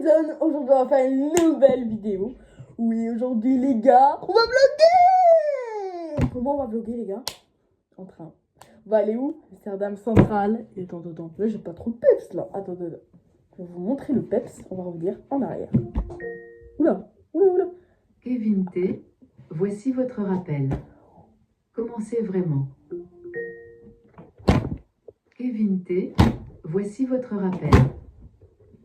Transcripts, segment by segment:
Zone. Aujourd'hui, on va faire une nouvelle vidéo. Oui, aujourd'hui, les gars, on va vlogger. Comment on va vlogger, les gars? En train. On va aller où? Amsterdam Central. Et attends. Là, j'ai pas trop de peps, là. Attends. Je vais vous montrer le peps. On va revenir en arrière. Oula. Kevin T, voici votre rappel. Commencez vraiment. Kevin T, voici votre rappel.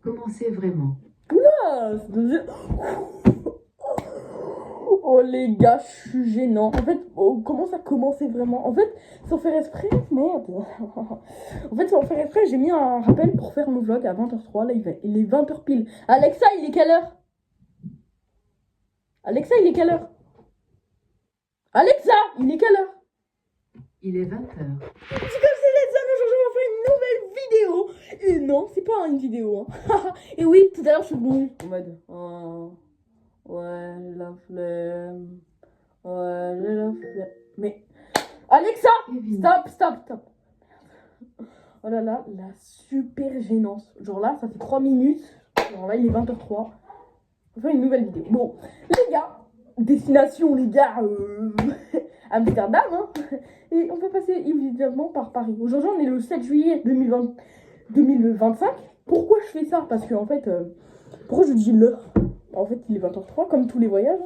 Commencez vraiment. Oula, ça devient... Oh les gars, je suis gênant. En fait, comment ça commençait vraiment? En fait, sans faire exprès, merde. En fait, sans faire exprès, j'ai mis un rappel pour faire mon vlog à 20h03. Là, il est 20h pile. Alexa, il est quelle heure? Alexa, il est quelle heure? Alexa, il est quelle heure? Il est 20h. C'est comme c'est les amis, aujourd'hui on va faire une nouvelle vidéo. Et non, c'est pas une vidéo. Hein. Et oui, tout à l'heure, je suis venue en mode... ouais, j'ai la flemme. Ouais, j'ai la flemme. Mais... Alexa, Kevin. Stop. Oh là là, la super gênance. Genre là, ça fait 3 minutes. Genre là, il est 20h03. On va faire une nouvelle vidéo. Bon, les gars, destination, les gars, Amsterdam, hein. Et on va passer évidemment par Paris. Aujourd'hui, on est le 7 juillet 2025. Pourquoi je fais ça? Parce que, en fait, pourquoi je dis l'heure? En fait, il est 20h03, comme tous les voyages.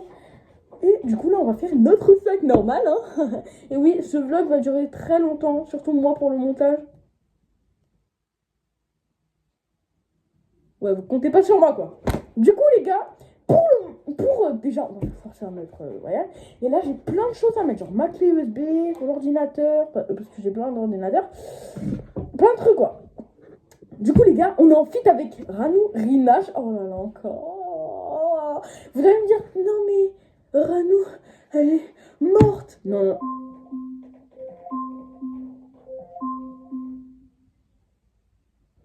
Et du coup, là, on va faire notre sac normal, hein. Et oui, ce vlog va durer très longtemps, surtout moi pour le montage. Ouais, vous comptez pas sur moi, quoi. Du coup, les gars, déjà, on va sortir notre voyage. Et là, j'ai plein de choses à mettre. Genre ma clé USB, l'ordinateur, parce que j'ai plein d'ordinateurs. Plein de trucs, quoi. Du coup, les gars, on est en fit avec Ranou Rinage. Oh là là, encore. Vous allez me dire, non mais Ranou, elle est morte. Non.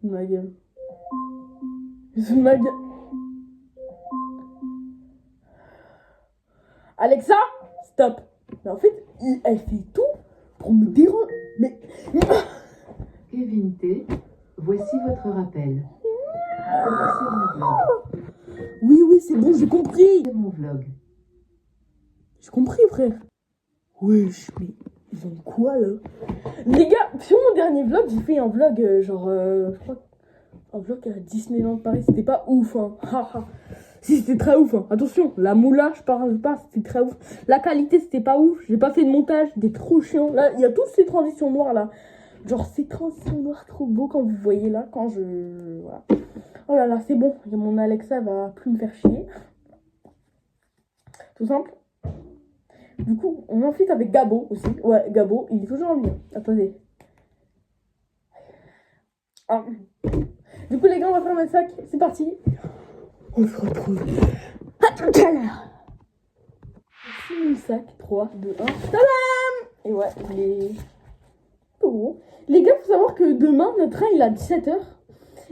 Ma gueule. Alexa, stop. Mais en fait, elle fait tout pour me déranger. Mais... Kevin T, voici votre rappel. C'est mon vlog. Oui, c'est bon, j'ai compris. C'est mon vlog. J'ai compris, frère. Wesh, mais ils ont quoi, là? Les gars, sur mon dernier vlog, j'ai fait un vlog, je crois, un vlog à Disneyland Paris. C'était pas ouf, hein. Si, c'était très ouf, hein. Attention, la moula, je parle pas, c'était très ouf. La qualité, c'était pas ouf. J'ai pas fait de montage, c'était trop chiant. Là, il y a toutes ces transitions noires, là. Genre, ces transitions noires trop beaux quand vous voyez, là, quand je... Voilà. Oh là là, c'est bon. Mon Alexa va plus me faire chier. Tout simple. Du coup, on en fit avec Gabo aussi. Ouais, Gabo, il est toujours en lien. Attendez. Ah. Du coup, les gars, on va faire notre sac. C'est parti. On se retrouve à tout à l'heure. C'est mon sac. 3, 2, 1. Tadam! Et ouais, il est peu gros. Les gars, faut savoir que demain, notre train, il est à 17h.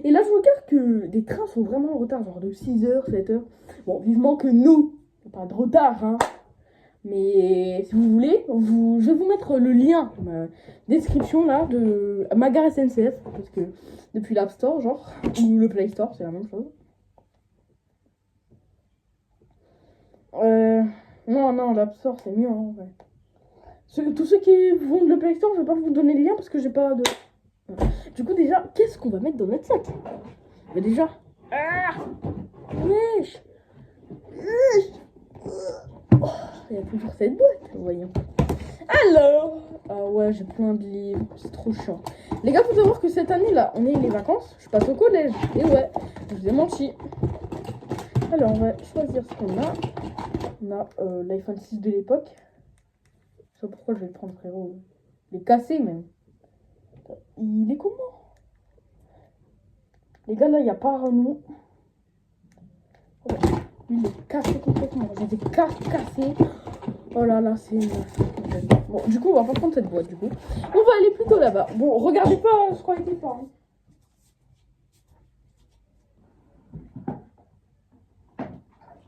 Et là, je regarde que des trains sont vraiment en retard. Genre de 6h, 7h. Bon, vivement que nous, pas de retard, hein. Mais si vous voulez, je vais vous mettre le lien dans la description là de ma gare SNCF. Parce que depuis l'App Store, genre, ou le Play Store, c'est la même chose. Non, l'App Store c'est mieux en vrai. Tous ceux qui vont de le Play Store, je vais pas vous donner le lien parce que j'ai pas de. Du coup, déjà, qu'est-ce qu'on va mettre dans notre sac? Mais déjà. Ah wesh. Oh, il y a toujours cette boîte, voyons. Alors, ah ouais, j'ai plein de livres, c'est trop chiant. Les gars, faut savoir que cette année là, on est les vacances, je passe au collège. Et ouais, je vous ai menti. Alors, on va choisir ce qu'on a. On a l'iPhone 6 de l'époque. Je sais pas pourquoi je vais le prendre, frérot. Il est cassé même. Il est comment? Les gars, là, il n'y a pas Renault. Ouais. Il est cassé complètement. J'ai des cartes cassées. Oh là là, c'est... Bon, du coup, on va pas prendre cette boîte, du coup. On va aller plutôt là-bas. Bon, regardez pas, je croyais pas. Hein.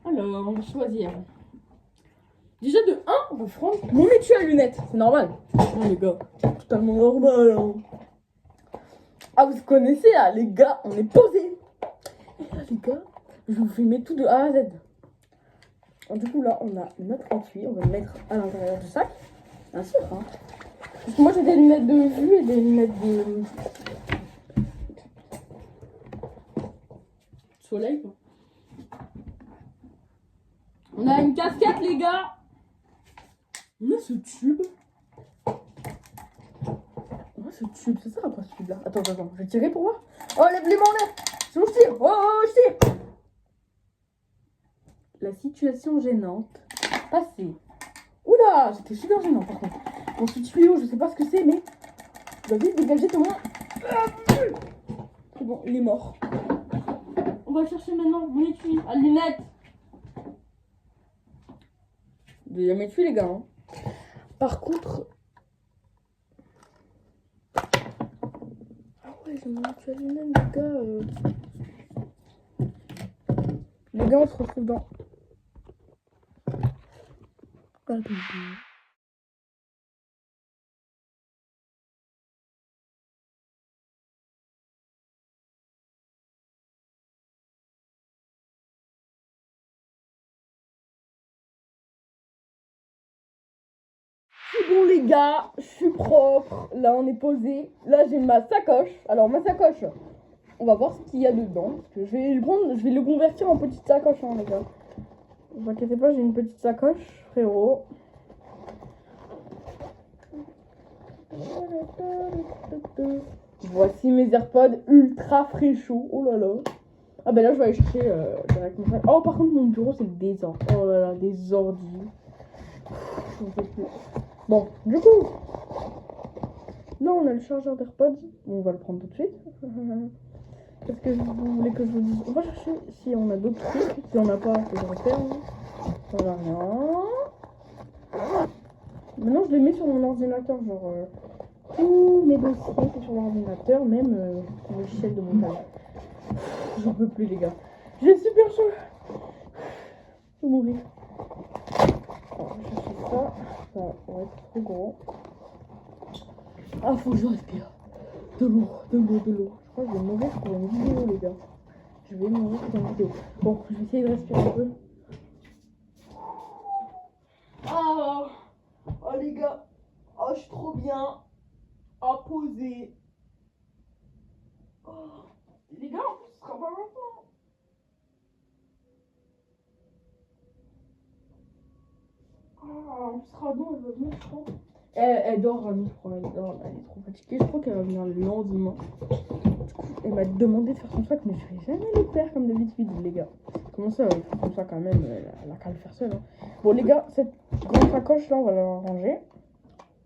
Alors, on va choisir. Déjà, de 1, on va prendre mon étui à lunettes. C'est normal. Non, les gars, c'est totalement normal. Hein. Ah, vous connaissez, là, les gars, on est posés. Et là, les gars, Je vais vous filmer tout de A à Z. Alors, du coup, là, on a notre étui. On va le mettre à l'intérieur du sac. Bien sûr, hein. Parce que moi, j'ai des lunettes de vue et des lunettes de soleil, quoi. On a une casquette, les gars. On a ce tube. On a ce tube. C'est ça, quoi, ce tube-là. Attends. Je vais tirer pour voir. Oh, lève les mains en l'air. C'est bon, je tire. Oh, je tire. La situation gênante. Passée. Oula, c'était super gênant, par contre. Bon, ce tuyau, je sais pas ce que c'est, mais... il va vite dégager tout le monde. C'est bon, il est mort. On va chercher maintenant mon étui à lunettes. Deuxième étui, les gars. Hein. Par contre... ah ouais, j'ai mon étui à lunettes, les gars. Les gars, on se retrouve dans... C'est bon les gars, je suis propre. Là on est posé. Là j'ai ma sacoche. Alors ma sacoche, on va voir ce qu'il y a dedans. Parce que je vais le prendre, je vais le convertir en petite sacoche, hein, les gars. Ne vous inquiétez pas, j'ai une petite sacoche, frérot. Voici mes AirPods ultra fraîchos. Oh là là. Ah ben là je vais aller chercher directement ça. Oh par contre mon bureau c'est le désordre. Oh là là, des ordi. J'en peux plus. Bon, du coup, là on a le chargeur d'AirPods. On va le prendre tout de suite. Qu'est-ce que vous voulez que je vous dise? On va chercher si on a d'autres trucs. Si on n'a pas, je les repère. Ça va rien. Maintenant je les mets sur mon ordinateur. Genre, tous mes dossiers c'est sur l'ordinateur. Même le logiciel de montage. J'en peux plus, les gars. J'ai super chaud. Je vais mourir. Alors, je vais chercher ça. Ça va être trop gros. Ah, faut que je respire. De l'eau. Je crois que je vais mourir pour une vidéo, les gars. Je vais mourir pour une vidéo. Bon, je vais essayer de respirer un peu. Ah, oh les gars. Oh, je suis trop bien. À poser. Oh. Les gars, ce sera pas maintenant. Ah, on sera bon, elle va venir, je crois. Elle dort, je crois. Elle dort, elle est trop fatiguée. Je crois qu'elle va venir le lendemain. Du coup, elle m'a demandé de faire son sac, mais je vais jamais le faire comme d'habitude, les gars. Comment ça, comme ça quand même, elle a qu'à le faire seule. Hein. Bon, les gars, cette grande sacoche là, on va la ranger.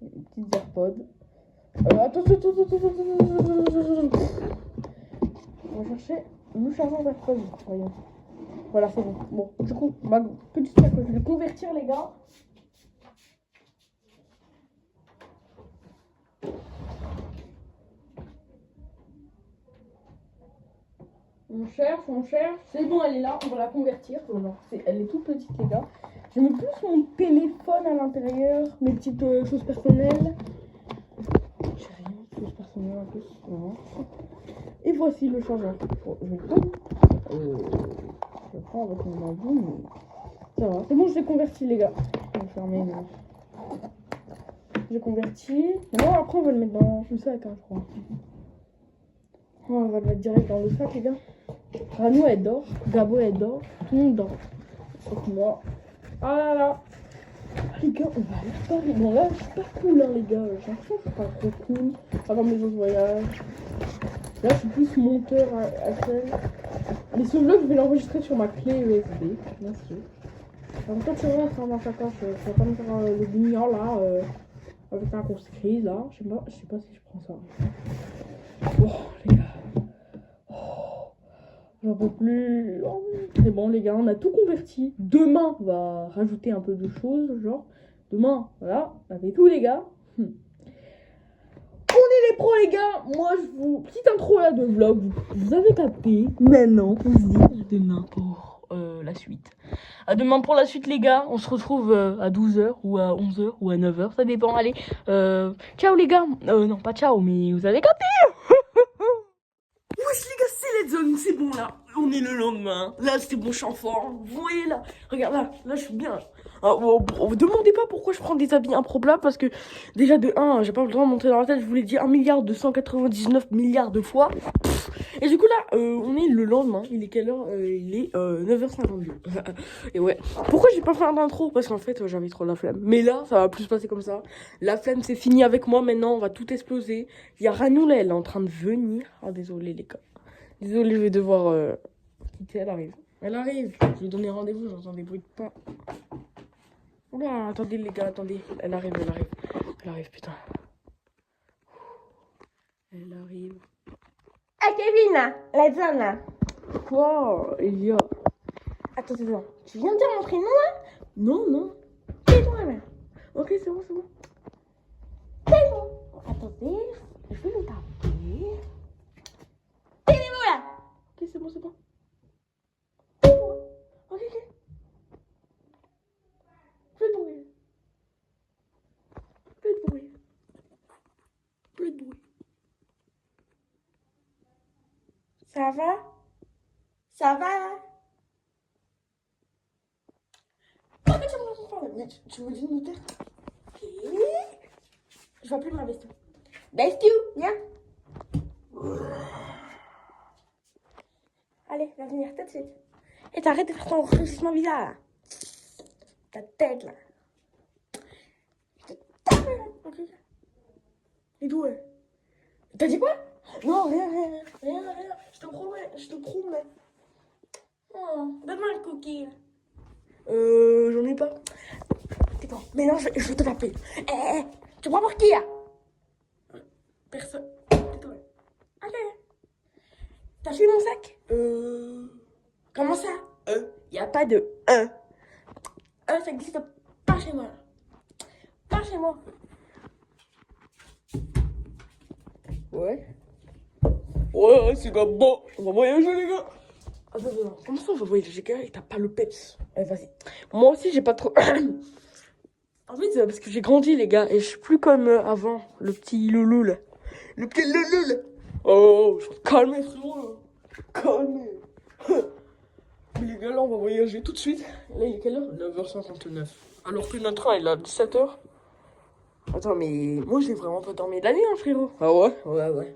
Les petites AirPods. Attention. On va chercher le chargeur d'AirPods, voyons. Voilà, c'est bon. Bon, du coup, ma petite sacoche, je vais convertir, les gars. On cherche. C'est bon, elle est là, on va la convertir. Elle est toute petite, les gars. Je mets plus mon téléphone à l'intérieur, mes petites choses personnelles. J'ai rien de choses personnelles en plus. Non. Et voici le chargeur. Bon, je vais le prendre. Je le prends avec mon ordi, mais ça va. C'est bon, je l'ai converti, les gars. Je vais fermer. J'ai converti. Maintenant, après, on va le mettre dans le sac, hein, je crois. On va le mettre direct dans le sac, les gars. Rano, elle dort. Gabo, elle dort. Tout le monde dort. Sauf moi. Ah là là. Les gars, on va aller à Paris. Bon, là, c'est pas cool, hein, les gars. J'ai l'impression que c'est pas trop cool. Pas comme les autres voyages. Là, je suis plus monteur actuel. Mais ce vlog, je vais l'enregistrer sur ma clé USB. Bien sûr. Donc, quand tu rentres dans ma sacoche, je vais pas me faire le guignol, là. Avec un conscrit, là. Je sais pas si je prends ça. Oh, les gars. J'en peux plus. C'est bon, les gars, on a tout converti. Demain, on va rajouter un peu de choses. Genre, demain, voilà, on avait tout, les gars. On est les pros, les gars. Moi, je vous. Petite intro là de vlog. Vous avez capté. Maintenant, on se dit à demain pour la suite. À demain pour la suite, les gars. On se retrouve à 12h ou à 11h ou à 9h. Ça dépend. Allez. Ciao, les gars. Non, pas ciao, mais vous avez capté. Wesh les gars, c'est Let's Zone, c'est bon là. on est le lendemain. Là, c'est bon, je suis en forme. Vous voyez là, regarde là, je suis bien. Ah, demandez pas pourquoi je prends des habits improbables parce que déjà de 1, j'ai pas le droit de monter dans la tête. Je vous l'ai dit 1,299 milliards de fois. Et du coup là, on est le lendemain. Il est quelle heure? Il est 9h52. Et ouais. Pourquoi j'ai pas fait d'intro? Parce qu'en fait, j'avais trop la flemme. Mais là, ça va plus se passer comme ça. La flemme, c'est fini avec moi. Maintenant, on va tout exploser. Il y a Ranoula, elle est en train de venir. Ah, désolé les gars. Désolé, je vais devoir quitter. Elle arrive. Elle arrive. Je lui donner rendez-vous. J'entends des bruits de pas. Oula, attendez les gars, attendez. Elle arrive. Elle arrive, putain. Elle arrive. Ah, Kevin, la zone là. Quoi, Elia? Attends. Tu viens de dire mon prénom là? Non. C'est toi là. Ok, c'est bon. C'est bon. Attendez, je vais le taper. C'est bon là. Ok, c'est bon. C'est bon. Ok. Plus de bruit. Ça va? Ça va là? Tu me dis de me taire? Ok. Je vais appeler ma bestie. Bestie, viens. Allez, va venir tout de suite. Et t'arrêtes de faire ton enregistrement bizarre là. Ta tête là. Je te tape là. Ok. Et d'où elle? T'as dit quoi? Non, rien. Je te promets. Oh, donne-moi un cookie là. J'en ai pas. C'est bon. Mais non, je vais te taper. Tu crois pour qui là? Personne. Tais-toi. Allez. T'as fui mon sac? Comment ça? Y a pas de ça existe pas chez moi. Pas chez moi. Ouais, c'est comme bon. On va voyager, les gars. Attends. Comment ça, on va voyager, les gars, et t'as pas le peps? Vas-y. Moi aussi, j'ai pas trop. En fait, c'est parce que j'ai grandi, les gars, et je suis plus comme avant, le petit loulou, là. Le petit loulou, là. Oh, je vais te calmer, frérot, là. Calmer. Mais les gars, là, on va voyager tout de suite. Là, il est quelle heure? 9h59. Alors que notre train, il est à 17h. Attends, mais moi, j'ai vraiment pas dormi de la nuit, hein, frérot. Ah ouais? Ouais.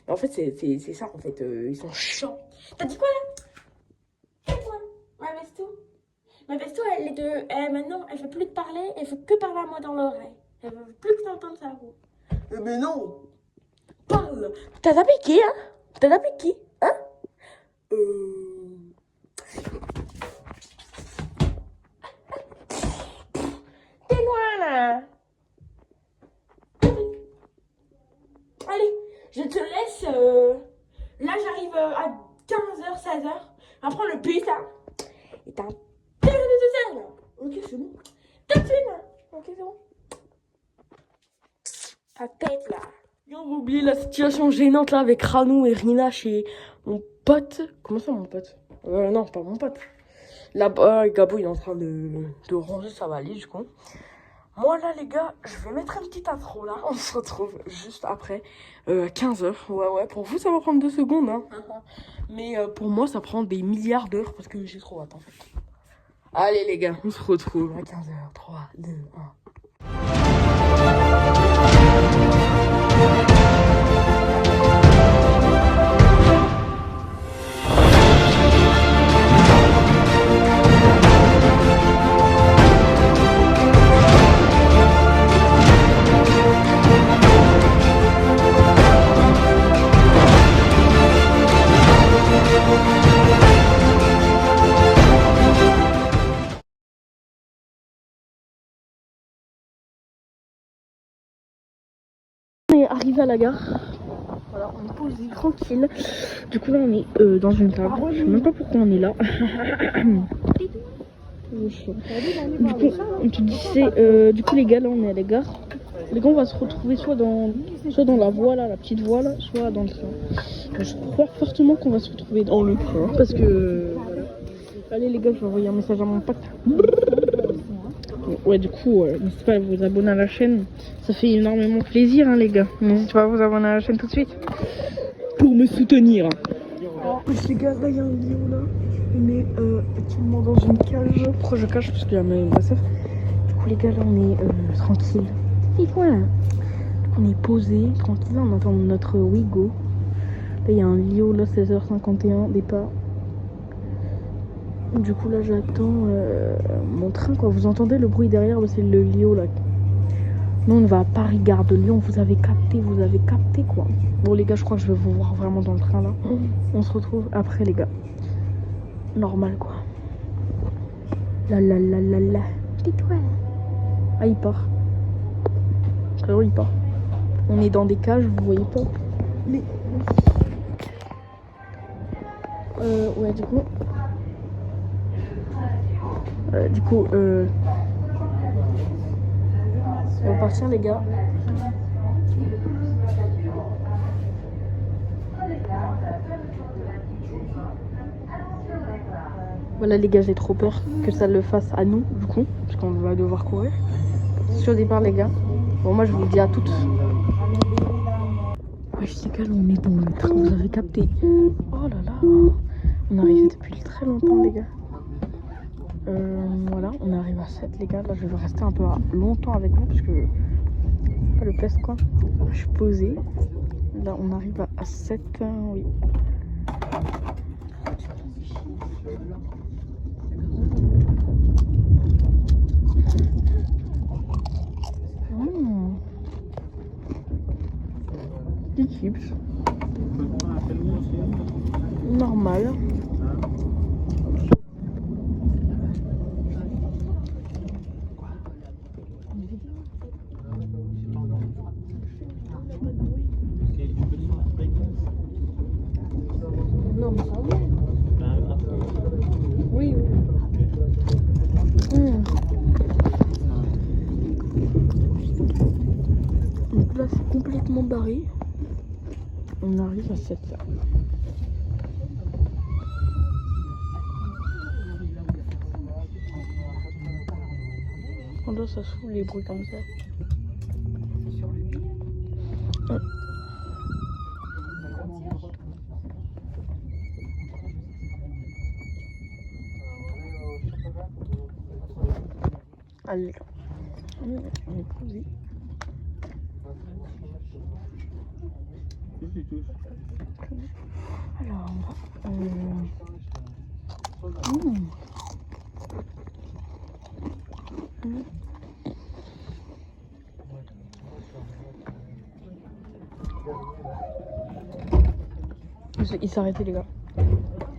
Mais en fait, c'est ça, en fait. Ils sont chiants. T'as dit quoi là? Tais-toi. Ma vestou, elle est de. Maintenant, elle veut plus te parler, elle veut que parler à moi dans l'oreille. Elle veut plus que t'entendre sa voix. Mais non. Parle. T'as tapé qui, hein? T'as tapé qui? Hein? T'es loin là. Allez, je te laisse. Là, j'arrive à 15h, 16h. Après le bus là. Et t'as un père de 2 heures là. Ok, c'est bon. Tout de suite là. Ok, c'est bon. Ta tête là. Et on va oublier la situation gênante là avec Ranou et Rina chez mon pote. Comment ça, mon pote? Non, pas mon pote. Là-bas, Gabo, il est en train de ranger sa valise, du coup. Moi, là, les gars, je vais mettre un petit intro, là. On se retrouve juste après, à 15h. Ouais, pour vous, ça va prendre 2 secondes, hein. Mais pour moi, ça prend des milliards d'heures parce que j'ai trop hâte, en fait. Allez, les gars, on se retrouve à 15h. 3, 2, 1. On est arrivé à la gare. Voilà, on est posé tranquille. Du coup là on est dans une table. Je sais même pas pourquoi on est là. Du coup, on te disait, du coup les gars là on est à la gare. Les gars on va se retrouver soit dans la voie là, la petite voie là, soit dans le train. Je crois fortement qu'on va se retrouver dans le train parce que voilà. Allez les gars, je vais envoyer un message à mon pote. Ouais, du coup, n'hésitez pas à vous abonner à la chaîne. Ça fait énormément plaisir, hein, les gars. N'hésitez pas à vous abonner à la chaîne tout de suite. Pour me soutenir. Wesh les gars, là il y a un lion là. On est actuellement dans une cage. Pourquoi je cache? Parce qu'il y a ma soeur. Du coup les gars, là on est tranquille. Et quoi là? On est posé, tranquille, on attend notre Wigo. Là il y a un lion là, 16h51, départ. Du coup là j'attends mon train quoi. Vous entendez le bruit derrière? C'est le lion là. Nous on va à Paris Gare de Lyon. Vous avez capté quoi. Bon les gars, je crois que je vais vous voir vraiment dans le train là. On se retrouve après les gars. Normal quoi. La. Tais-toi. Ah il part. Frérot il part. On est dans des cages, vous voyez pas. Mais ouais du coup on va partir les gars. Voilà les gars, j'ai trop peur que ça le fasse à nous du coup, parce qu'on va devoir courir. C'est au départ les gars. Bon moi je vous dis à toutes. Wesh les gars, on est dans le train, vous avez capté. Oh là là. On est arrivé depuis très longtemps les gars. Voilà, on arrive à 7 les gars. Là je vais rester un peu longtemps avec vous parce que pas le peste quoi. Je suis posée. Là on arrive à 7, oui. Des chips. Normal. Non, mais ça va. Oui. Donc là, c'est complètement barré. On arrive à 7 là. Là, ça se fout les bruits comme ça. Allez, on est posé. Alors, il s'est arrêté les gars.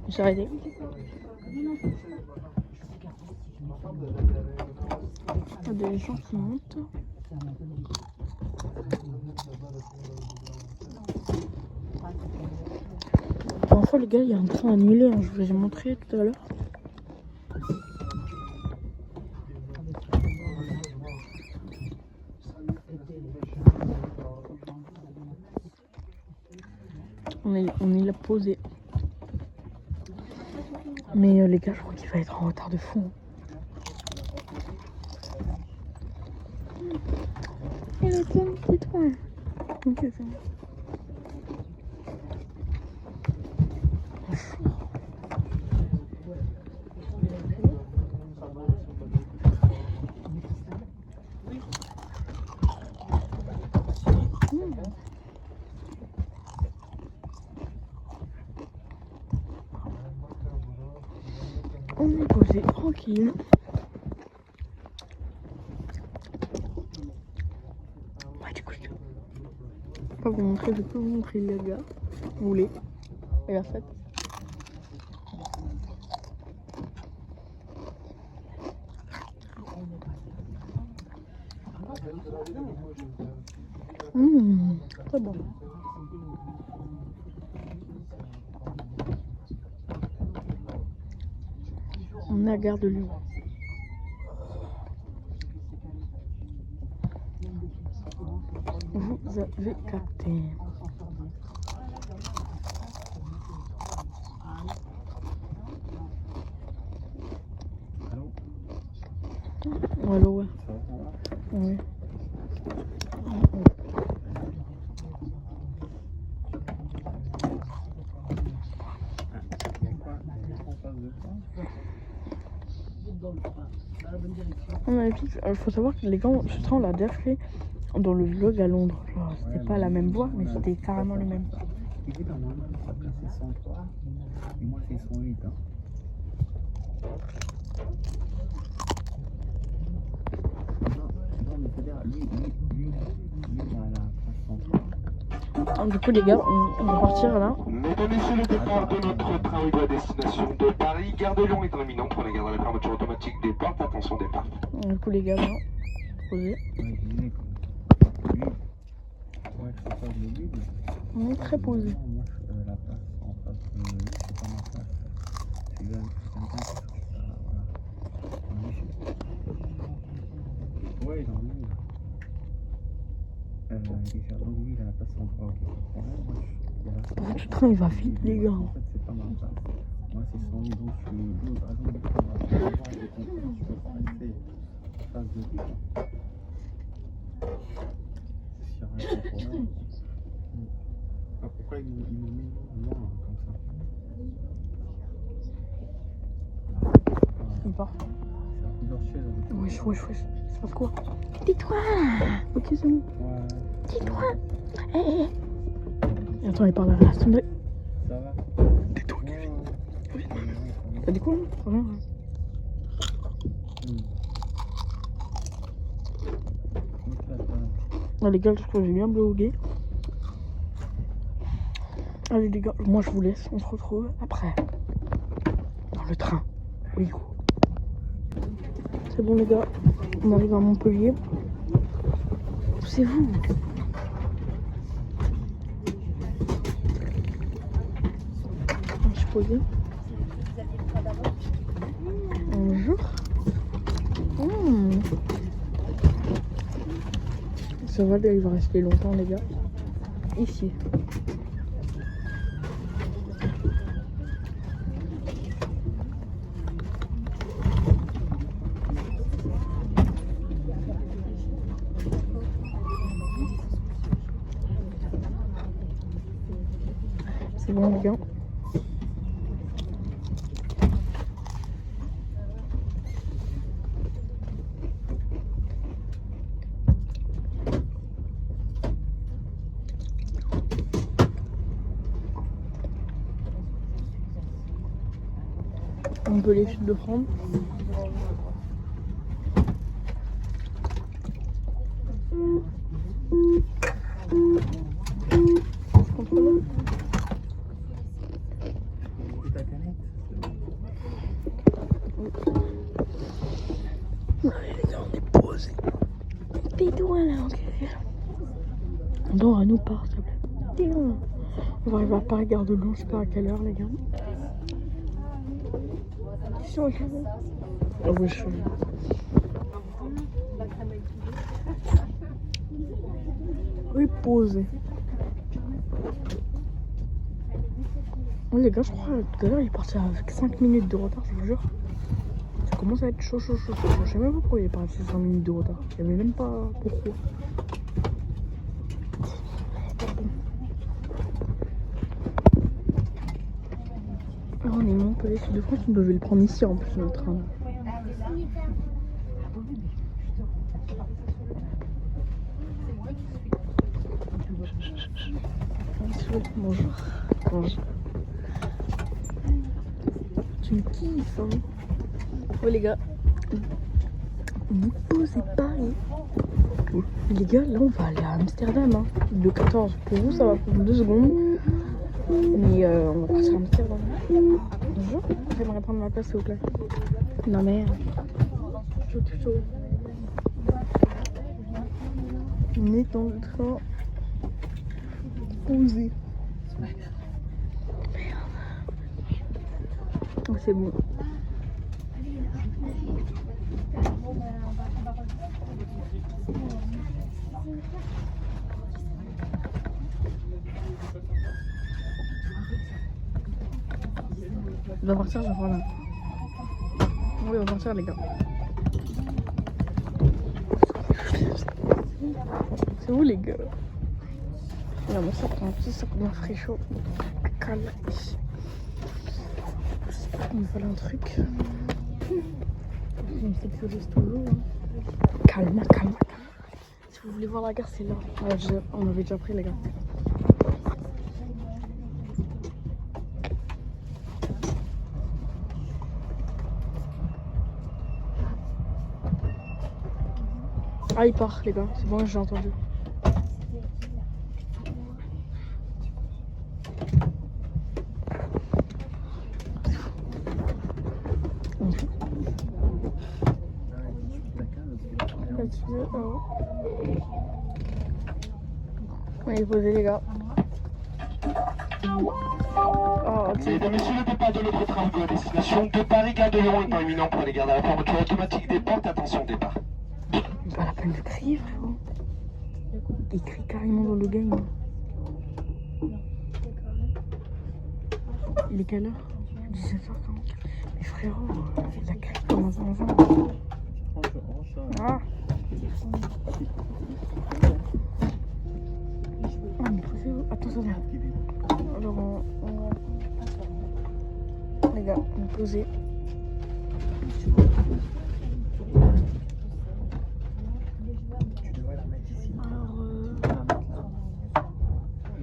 Il s'est arrêté. Il y a des gens qui montent. Parfois les gars, il y a un train annulé, hein, je vous ai montré tout à l'heure. On est là posé. Mais les gars, je crois qu'il va être en retard de fou. Et le thème, c'est toi. Ok, c'est bon. On est posé tranquille. Ouais, du coup, je peux pas vous montrer, je peux vous montrer les gars. Vous voulez? Regarde ça. Très bon. On est à Gare de Lyon. Vous avez capté. Allô, ouais. Oui. Il faut savoir que les gars, ce train on l'a déjà fait dans le vlog à Londres. Genre, c'était pas la même voie, mais c'était carrément le même. Évidemment, après c'est 103 et moi c'est 108. Hein. Non, mais c'est-à-dire, lui, il a la place 103. Du coup, les gars, on va partir là. Mesdames et messieurs, le départ de notre train à destination de Paris. Gare de Lyon est imminente. Prenez garde à la fermeture automatique des portes. Attention départ. Du coup, les gars, là, posez. Ouais, lui, ouais, je sais pas de lui, mais... On est très posé. Moi, la place en face de lui, c'est pas ma place. C'est quelqu'un qui cherche voilà. Ouais, dans lui. Il cherche donc lui, il a la place 103. Ok, pas de problème. Moi, Le train, il va vite, les gars. En fait, c'est pas ma place. Moi, c'est 100 000, donc je suis deux. Par exemple, je peux pas rester en face de lui. S'il y a un problème. Pourquoi il me met loin comme ça? Il part. C'est à plusieurs chaises avec Wesh. Ça passe quoi? Tais-toi! Ok, c'est bon. Ouais. Tais-toi! Hé. Attends, il parle à la sonnerie. Ça va? Tais-toi, Ouais, Kevin. ouais. T'as dit quoi? Rien. Ah, les gars, je crois que j'ai bien blogué. Allez les gars, moi je vous laisse, on se retrouve après. Dans le train. Oui. C'est bon les gars, on arrive à Montpellier. Poussez-vous. Je suis posée. Bonjour. Ça va, il va rester longtemps les gars. Ici. C'est bon les gars. On peut les Sud de France. Contrôle. Allez les gars, on est posés. Tais-toi là, ok. Non, à nous part, s'il te plaît. Tais-toi. On va arriver à Paris, gare de Lyon, je sais pas à quelle heure les gars. Ah oui, je suis. Oui, posé. Oui, les gars, je crois tout à l'heure il est parti avec 5 minutes de retard, je vous jure. Ça commence à être chaud. Je sais même pas pourquoi il est parti 5 minutes de retard. Je savais même pas pourquoi. Ah, on est Montpellier Sud de France, on devait le prendre ici en plus notre train. Bonjour. Bonjour. Tu me kiffes, hein. Oh les gars, vous posez pas, hein. Les gars, là on va aller à Amsterdam, hein. De 14. Pour vous, ça va prendre 2 secondes. Mais on va partir à Amsterdam. Bonjour, j'aimerais prendre ma place s'il vous plaît. Non mais... chaud. On est dans le train. Posé. Merde. Oh, c'est bon. Il va partir, je crois là. Oui, il va partir les gars. C'est où les gars? Là, mon sac, un petit sac bien frais chaud. À Calais. Il me fallait un truc. Je me sécurise toujours. Hein. Calme. Si vous voulez voir la gare, c'est là. On avait déjà pris les gars. Ah, il part, les gars. C'est bon, j'ai entendu. Il est posé, les gars. Oh, Mesdames, Messieurs, le départ de notre train à destination de Paris, Gare de Lyon étant imminent, prenez garde à la fermeture automatique des portes. Attention au départ. Pas la peine de crier, frérot. Il crie carrément dans le game. Il est quelle heure? 17h44. Mais frérot, il a crié comme un zinzin. Ah. Ah, mais frérot, attends, ça va. Alors, les gars, on est posé.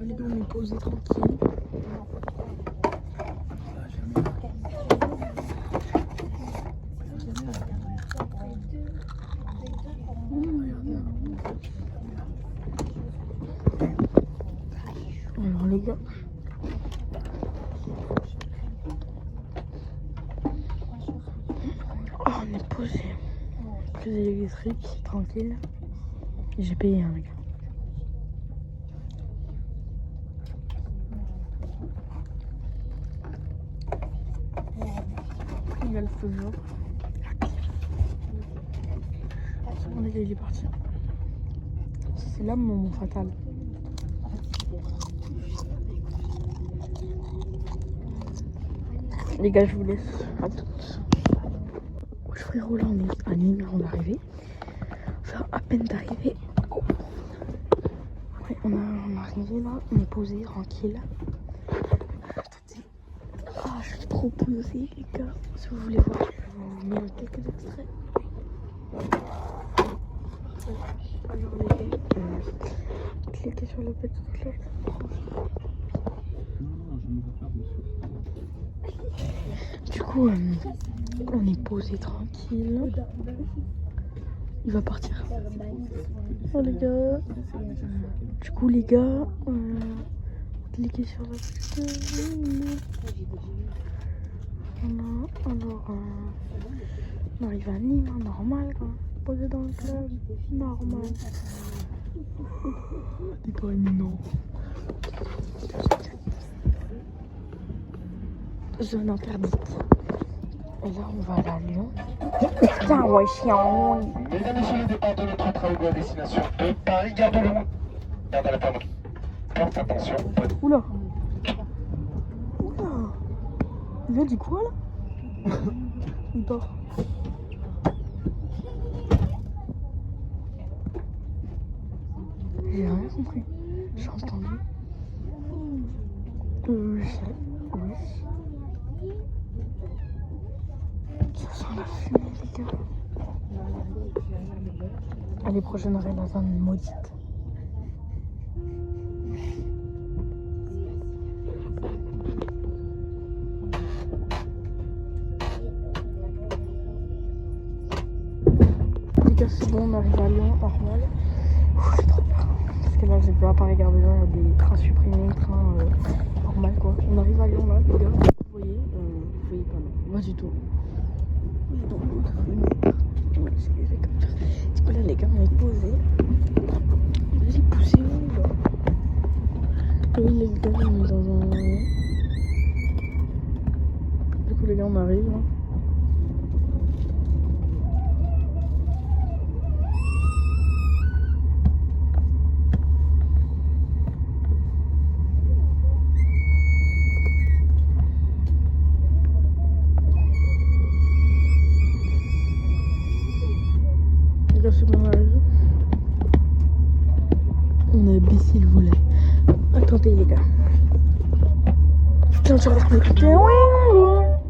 Les gars, on est posé tranquille. Alors les gars, oh, on est posé. Prise électrique, tranquille. Et j'ai payé les gars. Il y a le feu jaune. Bon les gars, il est parti. C'est là mon moment fatal. Les gars, je vous laisse à toutes. Wesh frérot, là on est à Nîmes, on est arrivé. Enfin, à peine d'arriver. Oh. Ouais, on est arrivé là, on est posé, tranquille. Attendez. Ah, je suis trop posée, les gars. Si vous voulez voir, je vais vous mettre quelques extraits. Alors les gars, cliquez sur le petit cloche. Du coup, on est posé tranquille. Il va partir. Oh les gars. Du coup les gars, cliquez sur la petite. Alors, on arrive à Nîmes, normal quoi. Posé dans le club, normal. Départ imminent. Zone interdite. Et là, on va aller à Lyon. Putain, ouais, chiant. Mesdames, Messieurs, le départ de notre train à destination de Paris, Gare de Lyon. Garde à la fermeture. Porte, attention. Oula. Il a dit quoi là? Il part. J'ai rien compris. J'ai entendu. Oui. Ça sent la fumée, les gars. Allez, prochaine arrêt, la zone maudite. Les gars, c'est bon, on arrive à Lyon, normal. J'ai trop peur. Parce que là, j'ai vu à Paris Gare de Lyon, il y a des trains supprimés, trains normal quoi. On arrive à Lyon là, les gars. Vous voyez pas non. Pas du tout. Dans l'autre fenêtre. Ouais, c'est les écouteurs. Du coup là, les gars, on est posés. Vas-y, poussez-vous là. Oui, les gars, on est dans un. Du coup, les gars, on arrive là. C'est bon, on arrive. On a baissé le volet. Attendez les gars. Putain, je regarde l'écouteur.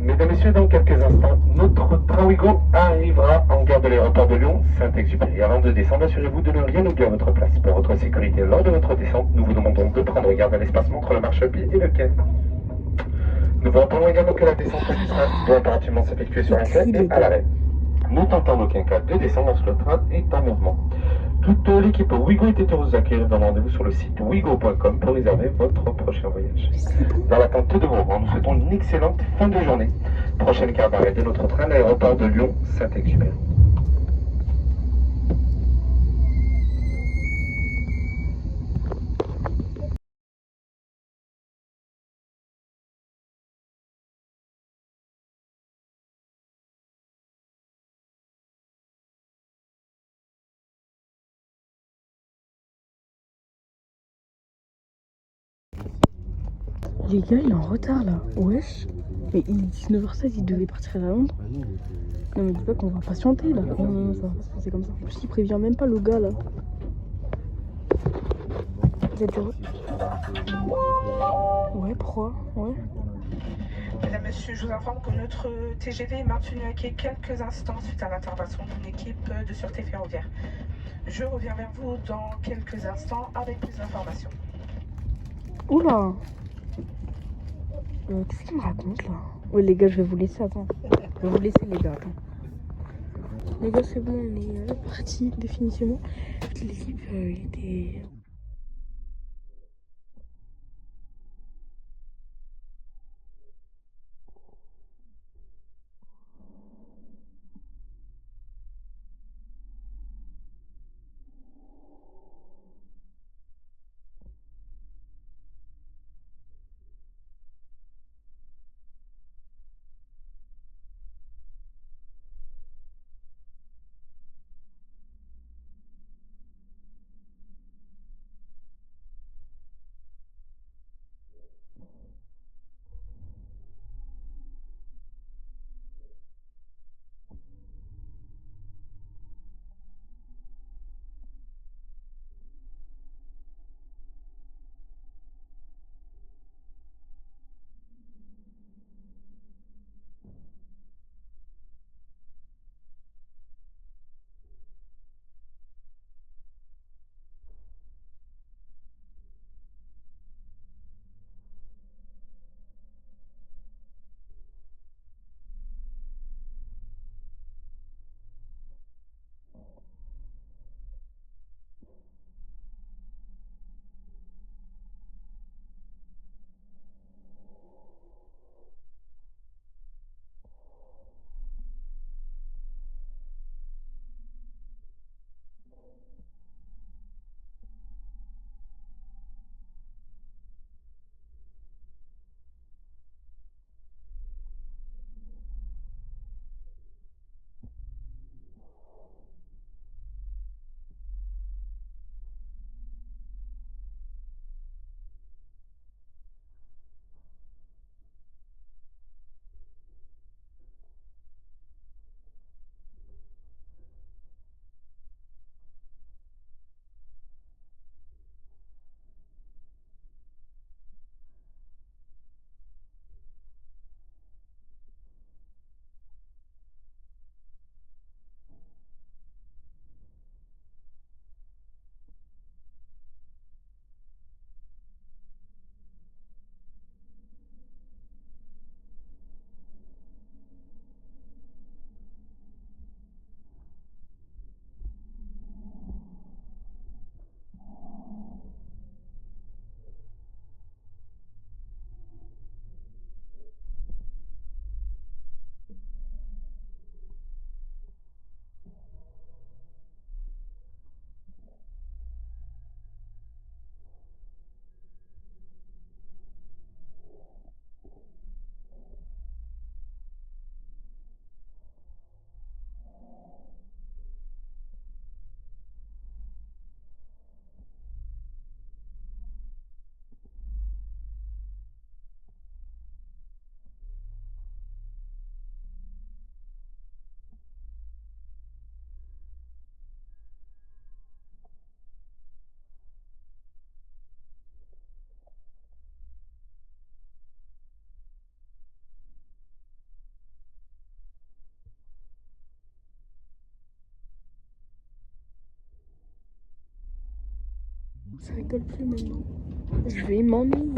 Mesdames, Messieurs, dans quelques instants, notre train Ouigo arrivera en gare de l'aéroport de Lyon, Saint-Exupéry. Avant de descendre, assurez-vous de ne rien oublier à votre place. Pour votre sécurité lors de votre descente, nous vous demandons de prendre garde à l'espacement entre le marchepied et le quai. Nous vous rappelons également que la descente du train doit impérativement s'effectuer sur un quai et à l'arrêt. Ne tentons en aucun cas de descendre lorsque le train est en mouvement. Toute l'équipe Ouigo était heureuse d'accueillir. Donne rendez-vous sur le site ouigo.com pour réserver votre prochain voyage. Dans l'attente de vos revoir, nous souhaitons une excellente fin de journée. Prochaine gare d'arrêt de notre train, l'aéroport de Lyon, Saint-Exupéry. Les gars, il est en retard là. Wesh. Mais il est 19h16, il devait partir à Londres. Ah non, Non, mais dis pas qu'on va patienter là. Non, non, non, ça va pas se passer comme ça. En plus, il prévient même pas le gars là. Vous êtes heureux? Ouais, pourquoi? Ouais. Mesdames, Messieurs, je vous informe que notre TGV est maintenu à quai quelques instants suite à l'intervention d'une équipe de sûreté ferroviaire. Je reviens vers vous dans quelques instants avec plus d'informations. Oula. Qu'est-ce qu'il me raconte là? Ouais, les gars, je vais vous laisser. Attends. Je vais vous laisser, les gars. Attends. Les gars, c'est bon, on est parti définitivement. L'équipe, il était. Ça rigole plus maintenant. Je vais m'ennuyer.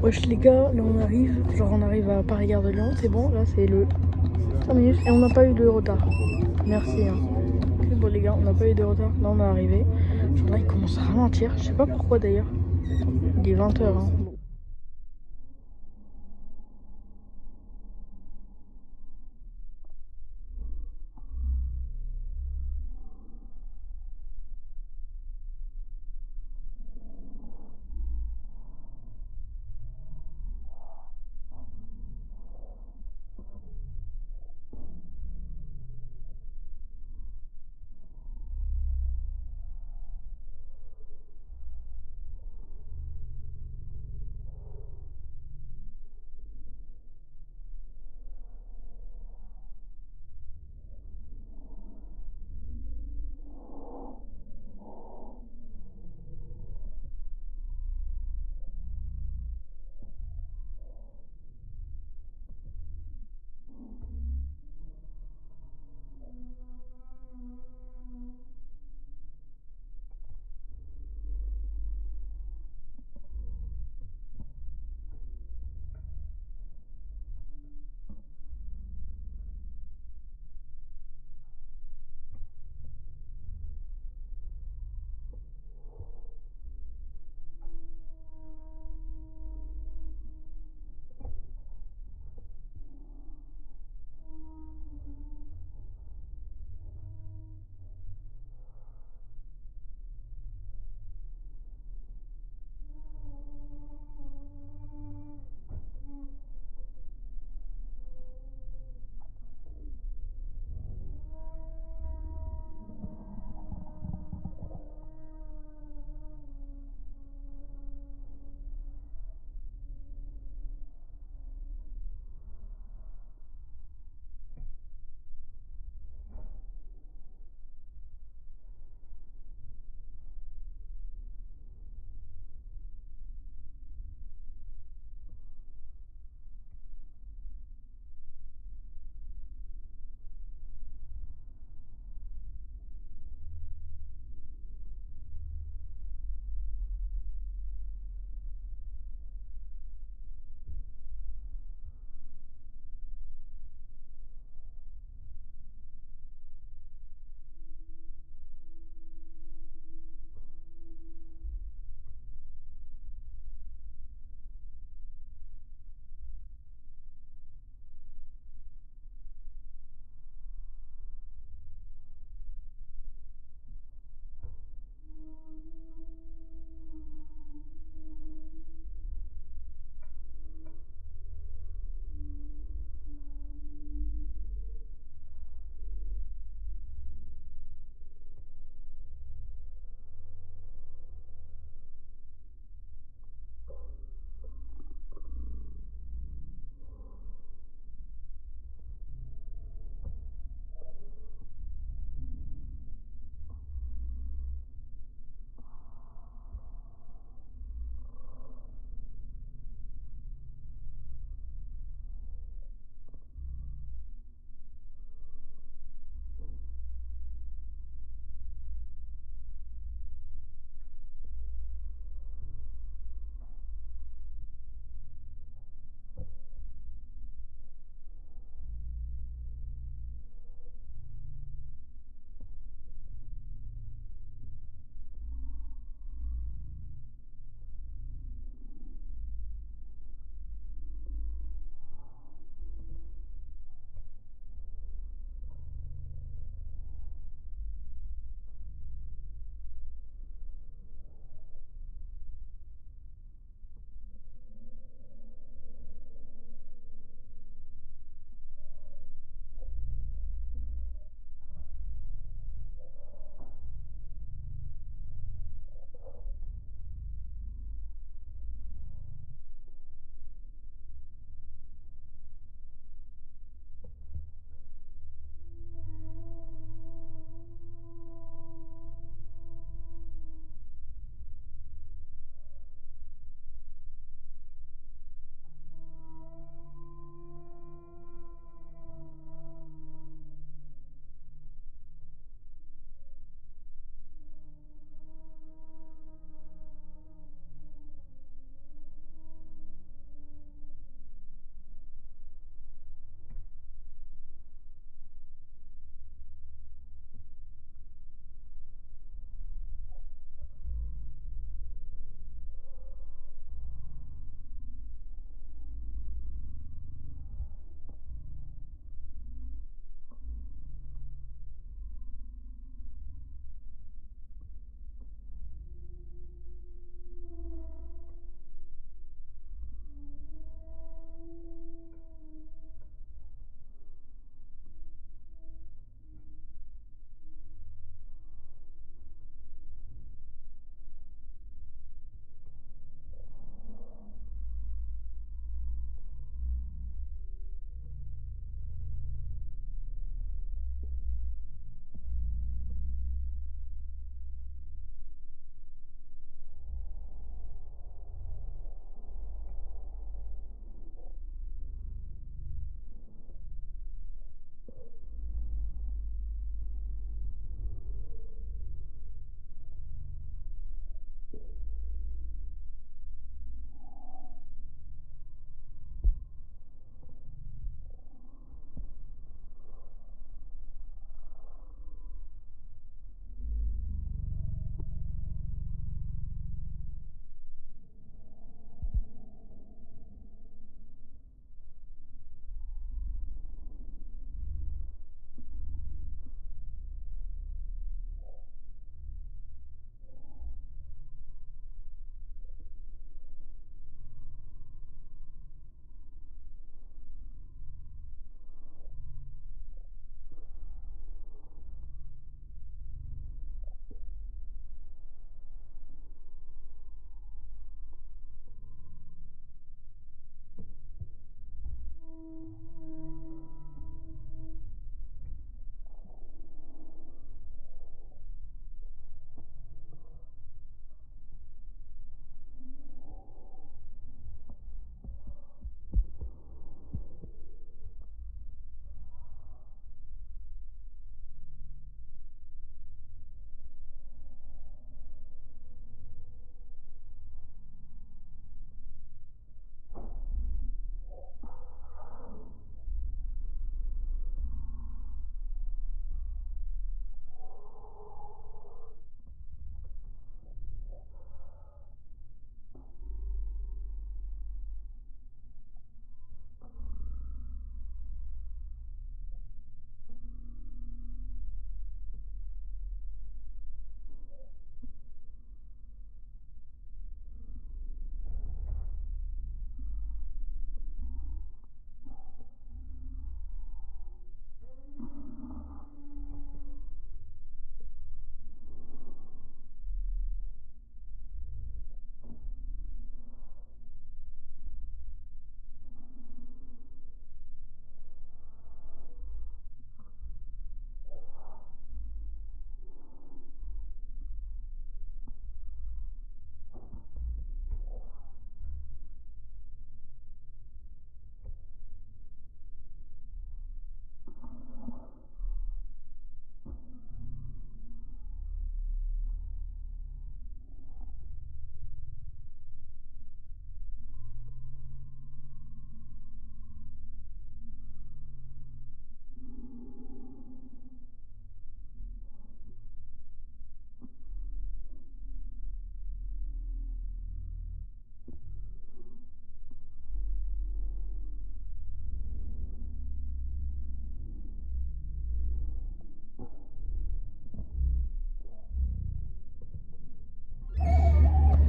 Wesh les gars, là on arrive, genre on arrive à Paris-Gare de Lyon, c'est bon, là c'est le 5 minutes et on n'a pas eu de retard. Merci. Hein. Ok, bon les gars, on n'a pas eu de retard, là on est arrivé. Genre là il commence à ralentir, je sais pas pourquoi d'ailleurs. Il est 20h. Hein.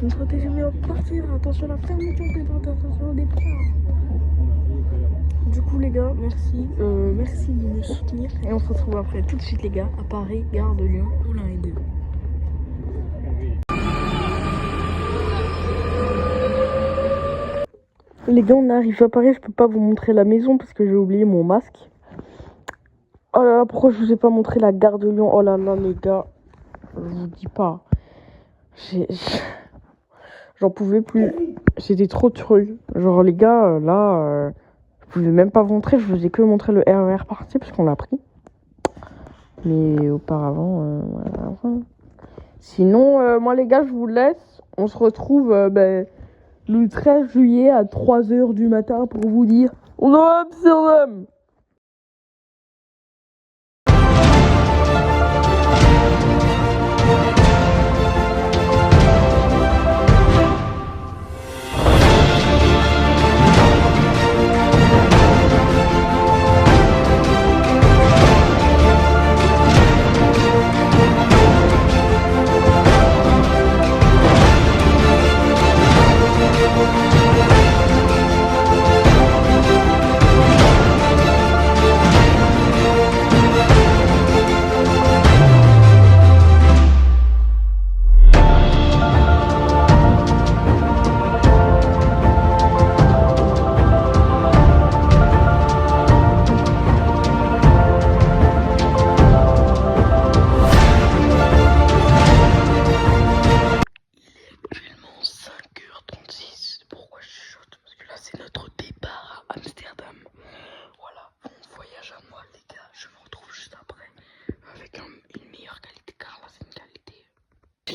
Notre TGV va partir. Attention à la fermeture des portes, attention au départ. Du coup les gars, merci de me soutenir. Et on se retrouve après tout de suite les gars à Paris, gare de Lyon, Moulin et 2. Les gars, on arrive à Paris, je peux pas vous montrer la maison parce que j'ai oublié mon masque. Oh là là, pourquoi je vous ai pas montré la gare de Lyon? Oh là là les gars, je vous dis pas. J'en pouvais plus. C'était trop de trucs. Genre les gars, là, je pouvais même pas vous montrer, je vous ai que montré le RER parti parce qu'on l'a pris. Mais auparavant, voilà. Sinon, moi les gars, je vous laisse. On se retrouve le 13 juillet à 3h du matin pour vous dire on est à Amsterdam.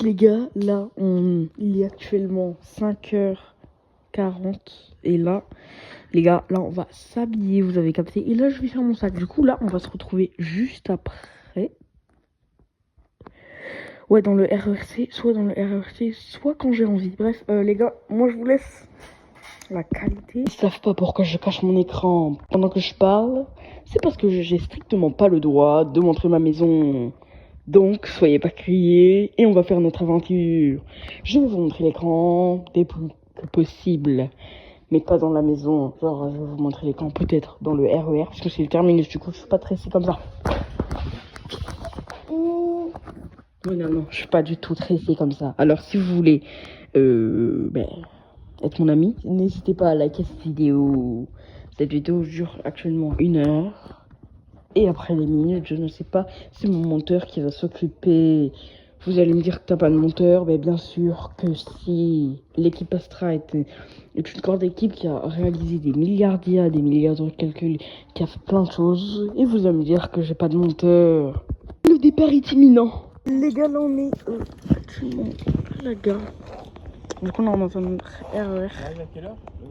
Les gars, là, il est actuellement 5h40 et là, les gars, là, on va s'habiller, vous avez capté. Et là, je vais faire mon sac. Du coup, là, on va se retrouver juste après. Ouais, dans le RERC, soit dans le RERC, soit quand j'ai envie. Bref, les gars, moi, je vous laisse la qualité. Ils savent pas pourquoi je cache mon écran pendant que je parle. C'est parce que j'ai strictement pas le droit de montrer ma maison. Donc, soyez pas criés et on va faire notre aventure. Je vais vous montrer l'écran dès que possible, mais pas dans la maison. Genre, je vais vous montrer l'écran peut-être dans le RER, parce que c'est le terminus, du coup, je suis pas tressée comme ça. Oui, non, je suis pas du tout tressée comme ça. Alors, si vous voulez être mon ami, n'hésitez pas à liker cette vidéo. Cette vidéo dure actuellement 1 heure. Et après les minutes, je ne sais pas, c'est mon monteur qui va s'occuper. Vous allez me dire que t'as pas de monteur, mais bien sûr que si. L'équipe Astra est une grande équipe qui a réalisé des milliards d'IA, des milliards de calculs, qui a fait plein de choses. Et vous allez me dire que j'ai pas de monteur. Le départ est imminent. Les gars, là on est actuellement à la gare. Du coup, là on est dans un RER.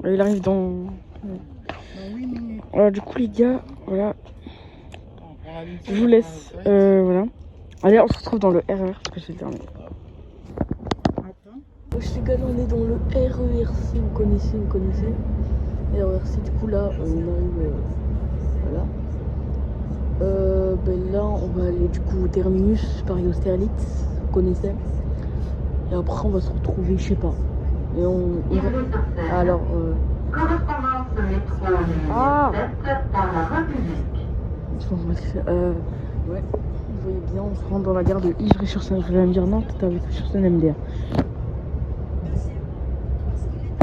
Il arrive dans... Voilà, du coup les gars, voilà. Je vous laisse, voilà. Allez, on se retrouve dans le RER, parce que c'est le dernier. Les gars, là, on est dans le RERC, vous connaissez. RERC, du coup, là, on arrive, voilà. Là, on va aller, du coup, au terminus, Paris-Austerlitz, vous connaissez. Et après, on va se retrouver, je sais pas. Et on va... Alors, ouais, vous voyez bien, on se rend dans la gare de Ivry-sur-Seine. Je vais me dire non, t'es à Ivry-sur-Seine MDR.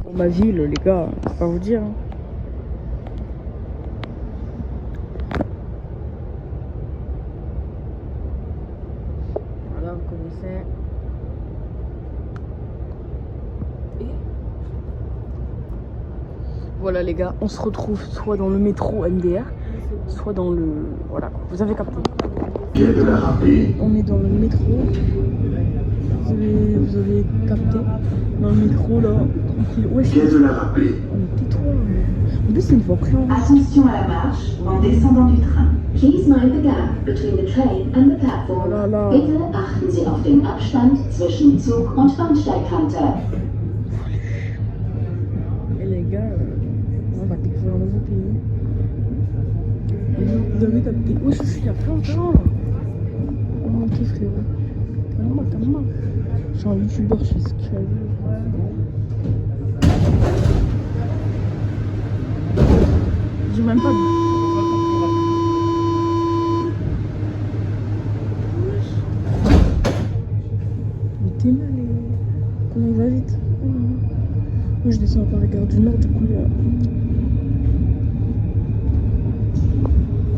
Pour ma ville, les gars, je vais pas vous dire. Hein. Voilà, vous connaissez. Et voilà, les gars, on se retrouve soit dans le métro MDR, soit dans le... Voilà, quoi. Vous avez capté. On est dans le métro. Vous avez capté. Dans le métro, là, tranquille. Ouais, tais-toi. En plus, c'est une voie préhensible. Attention à la marche en descendant du train. Please mind the gap between the train and the platform. Bitte achten Sie auf den Abstand zwischen Zug und Bahnsteigkante. Et les gars, on va découvrir un nouveau pays. Vous avez capté. Oui, je suis il y a plein de gens. Oh, ok, frérot. Calme-moi. Je suis un youtubeur, je fais ce que je veux. J'ai même pas de... Mais t'es mal, comment il va vite. Moi je descends par la gare du Nord, du coup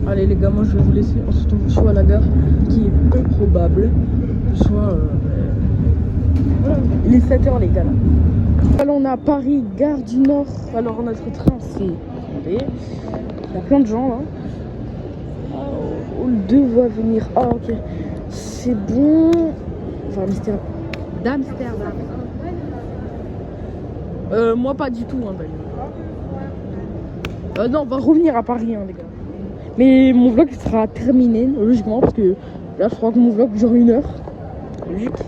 Allez les gars, moi je vais vous laisser. On se retrouve soit à la gare, qui est peu probable, soit... Voilà. Il est 7h les gars là. Alors on est à Paris, gare du Nord. Alors notre train c'est... Attendez. Il y a plein de gens là. Oh, le 2 va venir. Ah ok. C'est bon. Enfin d'Amsterdam. Moi pas du tout hein, d'ailleurs. Non, on va revenir à Paris hein, les gars. Mais mon vlog sera terminé logiquement parce que là je crois que mon vlog dure 1 heure. Logique.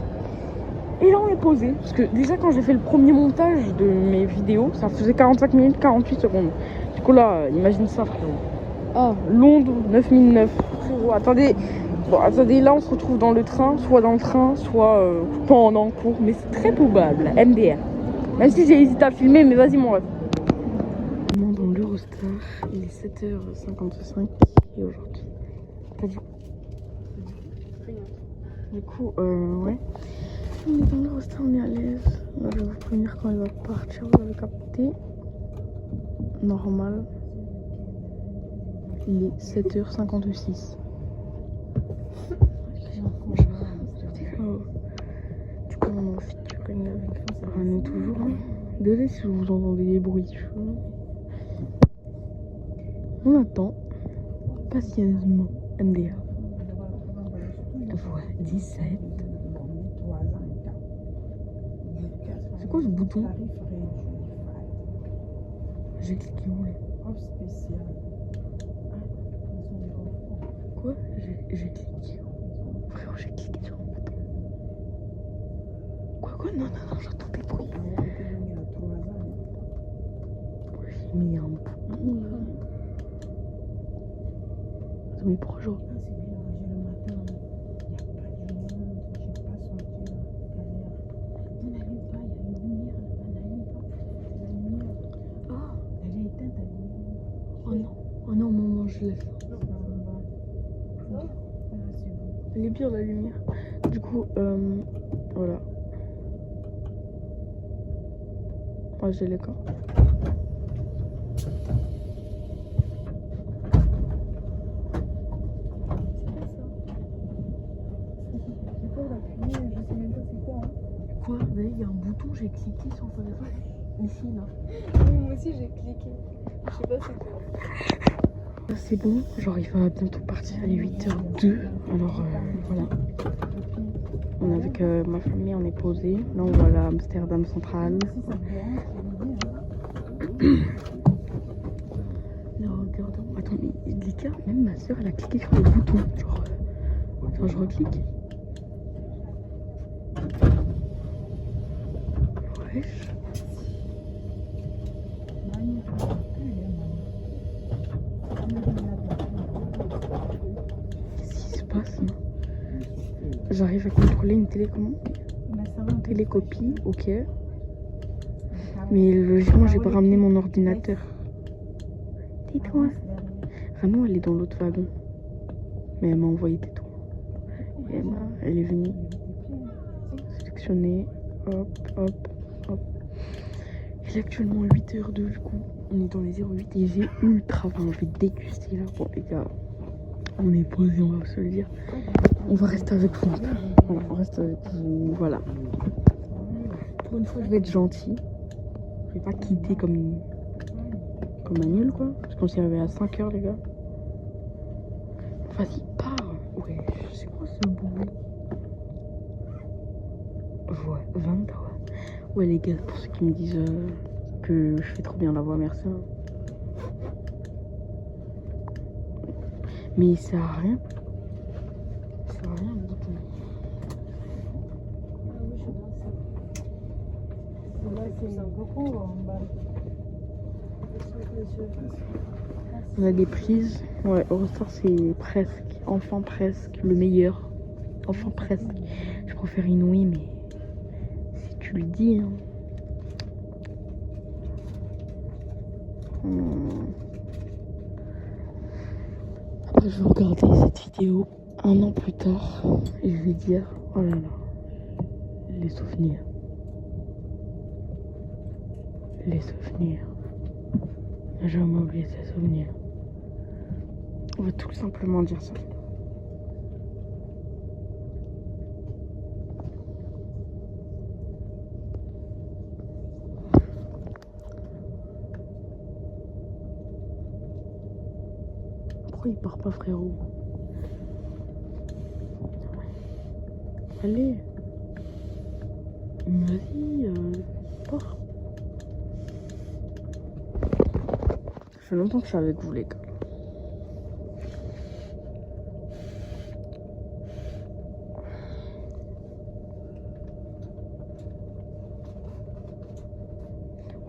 Et là on est posé. Parce que déjà quand j'ai fait le premier montage de mes vidéos, ça faisait 45 minutes 48 secondes. Du coup là, imagine ça frérot. Ah, Londres 9009. Frérot, attendez. Bon, attendez, là on se retrouve dans le train, soit dans le train, soit pendant cours. Mais c'est très probable, MDR. Même si j'ai hésité à filmer, mais vas-y mon ref. Dans l'Eurostar, il est 7h55 et aujourd'hui. T'as dit? Du coup, ouais. On est dans l'Eurostar, on est à l'aise. Là, je vais vous prévenir quand il va partir, vous avez capté. Normal. Il est 7h56. Du coup, on en featuring avec Rano toujours. Hein. Désolé si vous entendez des bruits. On attend patiemment MDA. Voie 17. C'est quoi ce bouton? J'ai cliqué où là? Quoi? J'ai cliqué où? Frérot, j'ai cliqué sur le bouton. Quoi? Non, j'entends des bruits. J'ai mis un bouton là. Mais pourquoi je... Oh non, maman, je laisse. Elle est bien la lumière. Du coup, voilà. Moi, j'ai les corps. Quoi? Il y a un bouton, j'ai cliqué sur le téléphone. Ici, là. Oui, moi aussi j'ai cliqué. Je sais pas c'est quoi. C'est bon, genre il va bientôt partir à 8h02. Alors voilà. On est avec ma famille, on est posé. Là on va à la Amsterdam Central. Là regardons. Attends, mais les gars, même ma soeur elle a cliqué sur le bouton. Genre, attends, je reclique. Wesh. Qu'est-ce qui se passe? J'arrive à contrôler une télécommande. Télécopie, ok. Mais logiquement, j'ai pas ramené mon ordinateur. Tais-toi. Rano, elle est dans l'autre wagon. Mais elle m'a envoyé tais-toi. Et elle est venue. Sélectionner. Hop. Il est actuellement 8h02 du coup. On est dans les 08 et j'ai ultra faim. Je vais déguster là. Bon les gars, on est posé, on va se le dire. On va rester avec vous. Voilà, on reste avec vous. Voilà. Pour une fois, je vais être gentil. Je vais pas quitter comme un nul quoi. Parce qu'on s'est réveillé à 5h les gars. Vas-y, pars. Ouais, c'est quoi ce bruit? Ouais, 23. Ouais les gars, pour ceux qui me disent que je fais trop bien la voix, merci. Mais ça sert à rien. Ça sert à rien le bouton. On a des prises. Ouais, Eurostar c'est presque, enfin presque, le meilleur. Enfin, presque. Je préfère Inouï, mais si tu le dis. Hein. Après, je vais regarder cette vidéo 1 an plus tard et je vais dire oh là là, les souvenirs. Les souvenirs. J'ai jamais oublié ces souvenirs. On va tout simplement dire ça. Pourquoi il part pas, frérot? Allez. Vas-y, pars. Ça fait longtemps que je suis avec vous, les gars.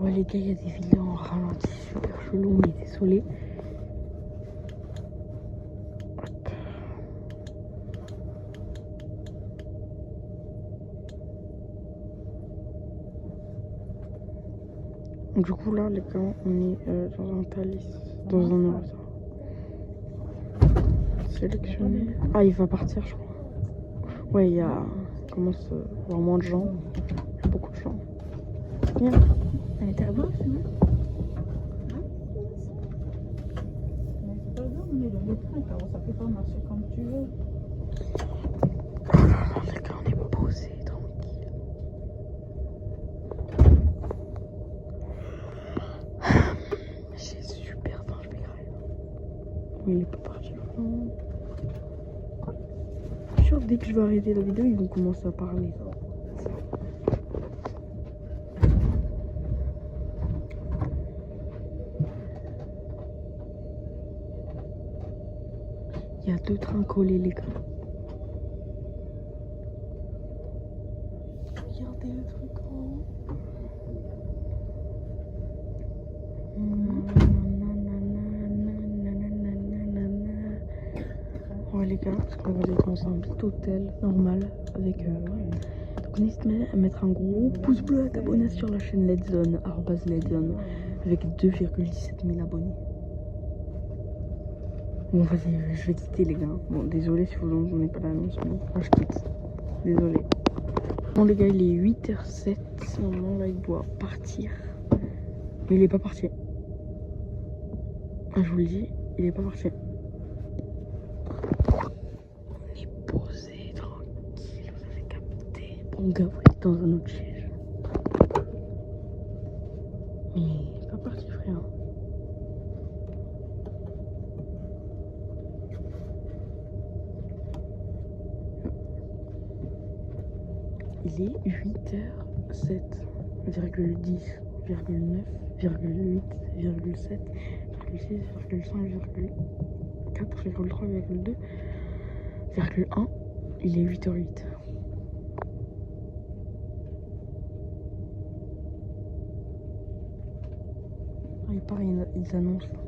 Ouais, les gars, il y a des vidéos en ralenti super chelou, mais désolé. Du coup là les gars on est dans un Thalys, dans un Orsa. Sélectionner. Ah il va partir je crois. Ouais il y a commence à avoir moins de gens. Il y a beaucoup de gens. Viens, elle est arrivée. Mais c'est pas grave, on est dans le train, car ça peut pas marcher comme tu veux. Les gars on est posé tranquille. J'ai super faim, je vais crever. Oui, il est pas parti. Je suis sûre que dès que je vais arrêter la vidéo, ils vont commencer à parler. Il y a 2 trains collés, les gars. Regardez le truc en haut. Ouais les gars, parce qu'on va aller dans un petit hôtel normal avec donc n'hésitez à mettre un gros pouce bleu, à t'abonner sur la chaîne Let's Zone, @LetZone, avec 2,17 000 abonnés. Bon vas-y, je vais quitter les gars. Bon désolé si vous n'entendez pas l'annonce, mais moi je quitte. Désolé. Bon les gars, il est 8h07, normalement là il doit partir. Mais il est pas parti. Ah, je vous le dis, il est pas parti. On est posé, tranquille, vous avez capté. Bon gars, vous êtes dans un autre siège. Mais il est pas parti, frère. Il est 8h07,10, 9, 8, 7, 6, 5, 4, 3, 2, 1. Il est 8h08. Ah, il part, ils annoncent là.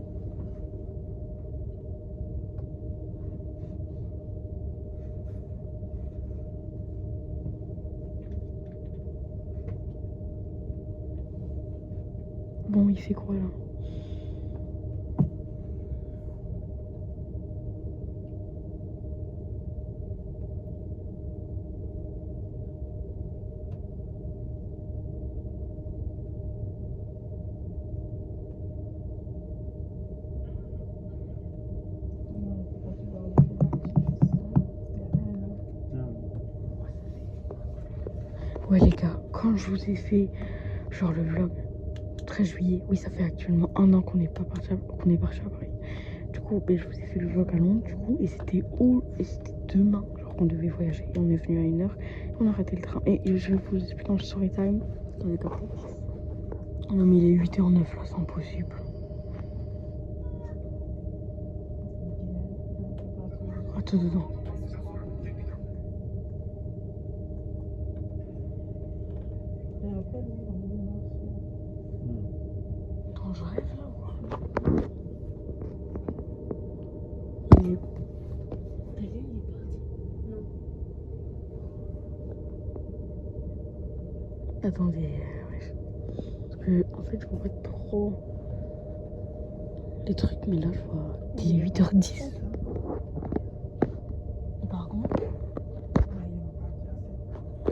Bon, il fait quoi là? Ouais les gars, quand je vous ai fait genre le vlog 13 juillet, oui ça fait actuellement 1 an qu'on est parti à Paris. Du coup je vous ai fait le vlog à Londres du coup et c'était demain genre qu'on devait voyager et on est venu à 1h, on a arrêté le train et je vais vous expliquer en story time. Non mais il est 8h09 là, c'est impossible. Attends dedans. Attends, je rêve là ou quoi? Il est... T'as vu, il est parti? Non. Attendez, wesh. Parce que, en fait, je vois pas trop les trucs, mais là, je vois 18h10. Et par contre,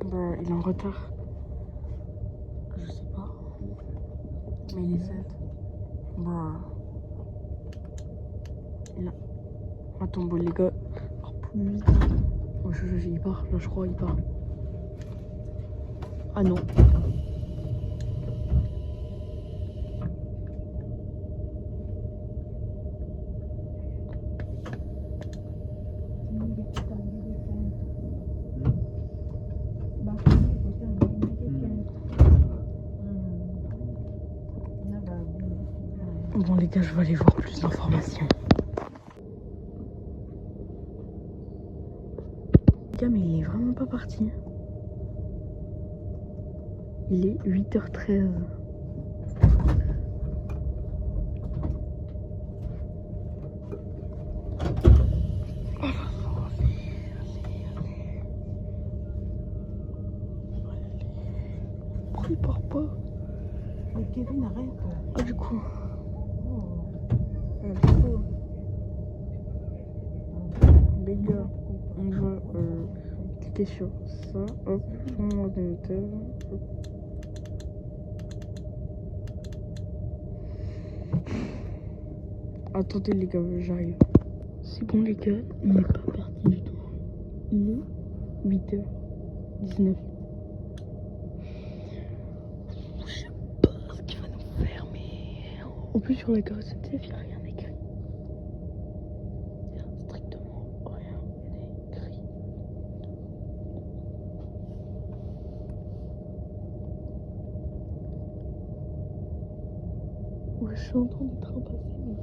bah, il est en retard. Je sais pas. Mais il est 7. Bah. Il a. Attends, bon, les gars. Alors, plus vite. Oh, il part. Là, je crois, il part. Ah non. Bon les gars, je vais aller voir plus d'informations. Les gars, mais il est vraiment pas parti. Il est 8h13. Pourquoi il part pas? Mais Kevin, arrête. Ah du coup. Les gars, on va cliquer sur ça, hop, sur mon ordinateur, hop. Attendez les gars, j'arrive. C'est bon les gars, il n'est pas parti du tout. Il est 8h19. Je sais pas ce qu'il va nous faire, mais... En plus sur la carte SNCF, il n'y a rien écrit. Il y a strictement rien écrit. Ouais, je entends des trains passer, mais...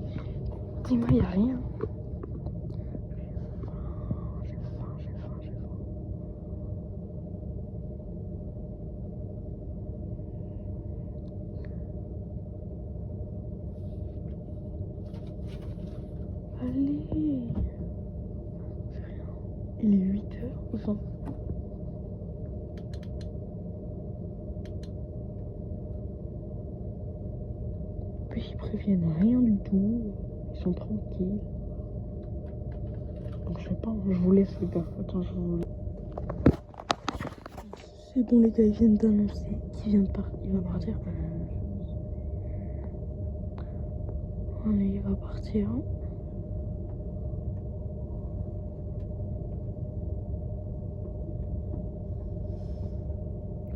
Dis-moi, il n'y a rien. J'ai faim. Allez. C'est rien. Il est 8h. Enfin. Puis ils préviennent rien du tout. Ils sont tranquilles. Donc je sais pas, je vous laisse les gars. Attends, je vous laisse. C'est bon les gars, ils viennent d'annoncer qu'il vient de partir. Il va partir. Allez, il va partir.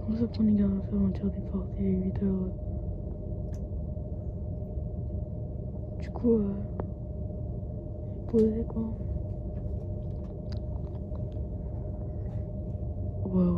Comment ça prend les gars à faire un tir des portes, il est 8h. Du coup, poser quoi. Ouais.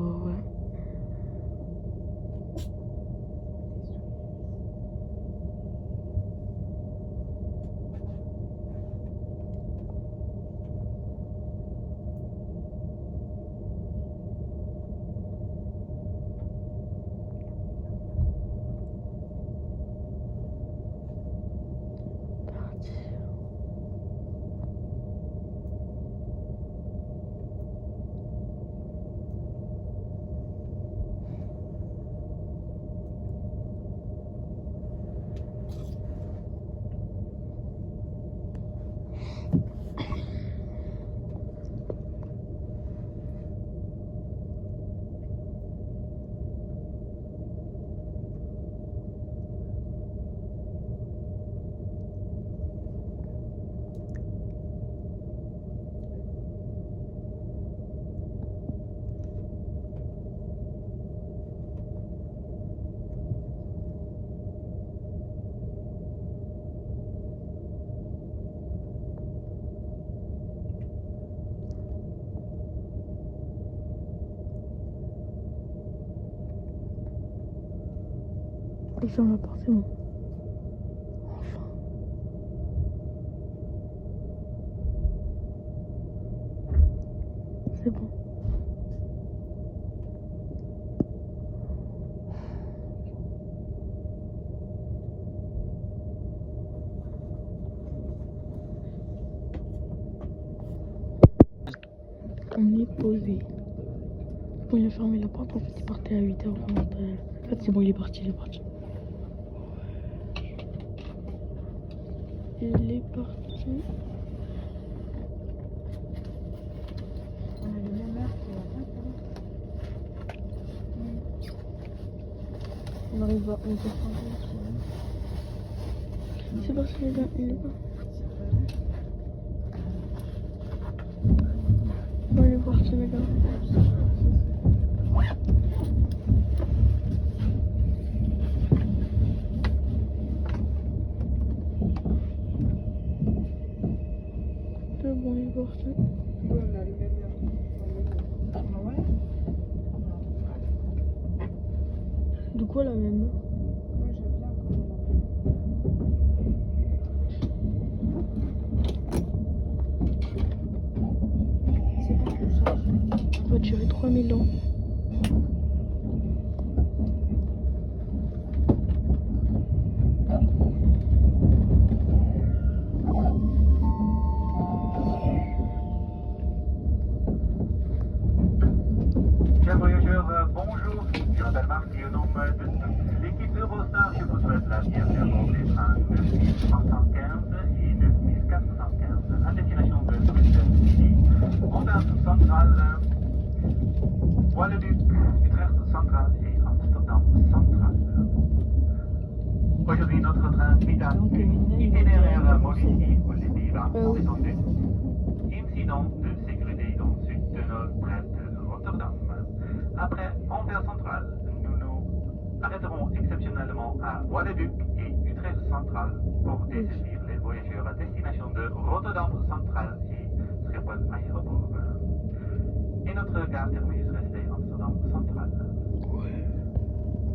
Et sur la porte, c'est bon. Enfin. C'est bon. On est posé. Bon, il a fermé la porte, en fait, il partait à 8h. En fait, c'est bon, il est parti, il est parti. Il est parti. On a les mêmes heures que la fin, On arrive à 11h50. C'est parti, les gars, il est là. Bon, il est parti, les gars. C'est bon, il est parti. on a les mêmes heures. Ah ouais? De quoi la même? Moi j'aime bien quand il y a la même. C'est bon, je change. On va durer 3000 ans. Chers voyageurs, bonjour. Je m'appelle Marc et au nom de l'équipe Eurostar, je vous souhaite la bienvenue à bord des trains 9115 et 9475 à destination de Bruxelles City, Rotterdam Central, Wallenduc, Utrecht Central et Amsterdam Central. Aujourd'hui, notre train Middag, itinéraire modifié au débit va descendu. Incident de sécurité dans le sud de notre train de Rotterdam. Après Anvers Central, nous nous arrêterons exceptionnellement à Wallenduc et Utrecht Central pour desservir les voyageurs à destination de Rotterdam Central et Schiphol Aéroport. Et notre gare terminus restée Amsterdam Central.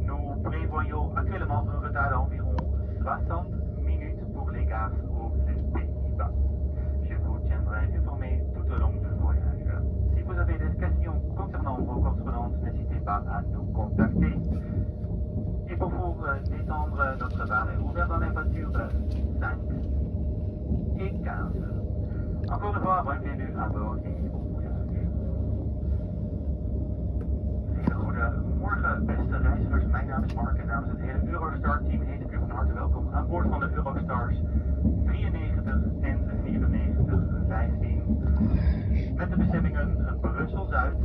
Nous prévoyons actuellement un retard d'environ 60 minutes pour les gares aux Pays-Bas. Je vous tiendrai informé tout au long du voyage. Si vous avez des questions concernant vos correspondances, n'hésitez pas à nous contacter. Et pour vous détendre, notre bar est ouvert dans les voitures 5 et 15. Encore une fois, bienvenue à bord et bon voyage. Goedemorgen, beste reizigers. Mijn naam is Mark en namens het hele Eurostar-team heet ik u van harte welkom aan boord van de Eurostars 93 en 9415. Met de bestemmingen Brussel-Zuid,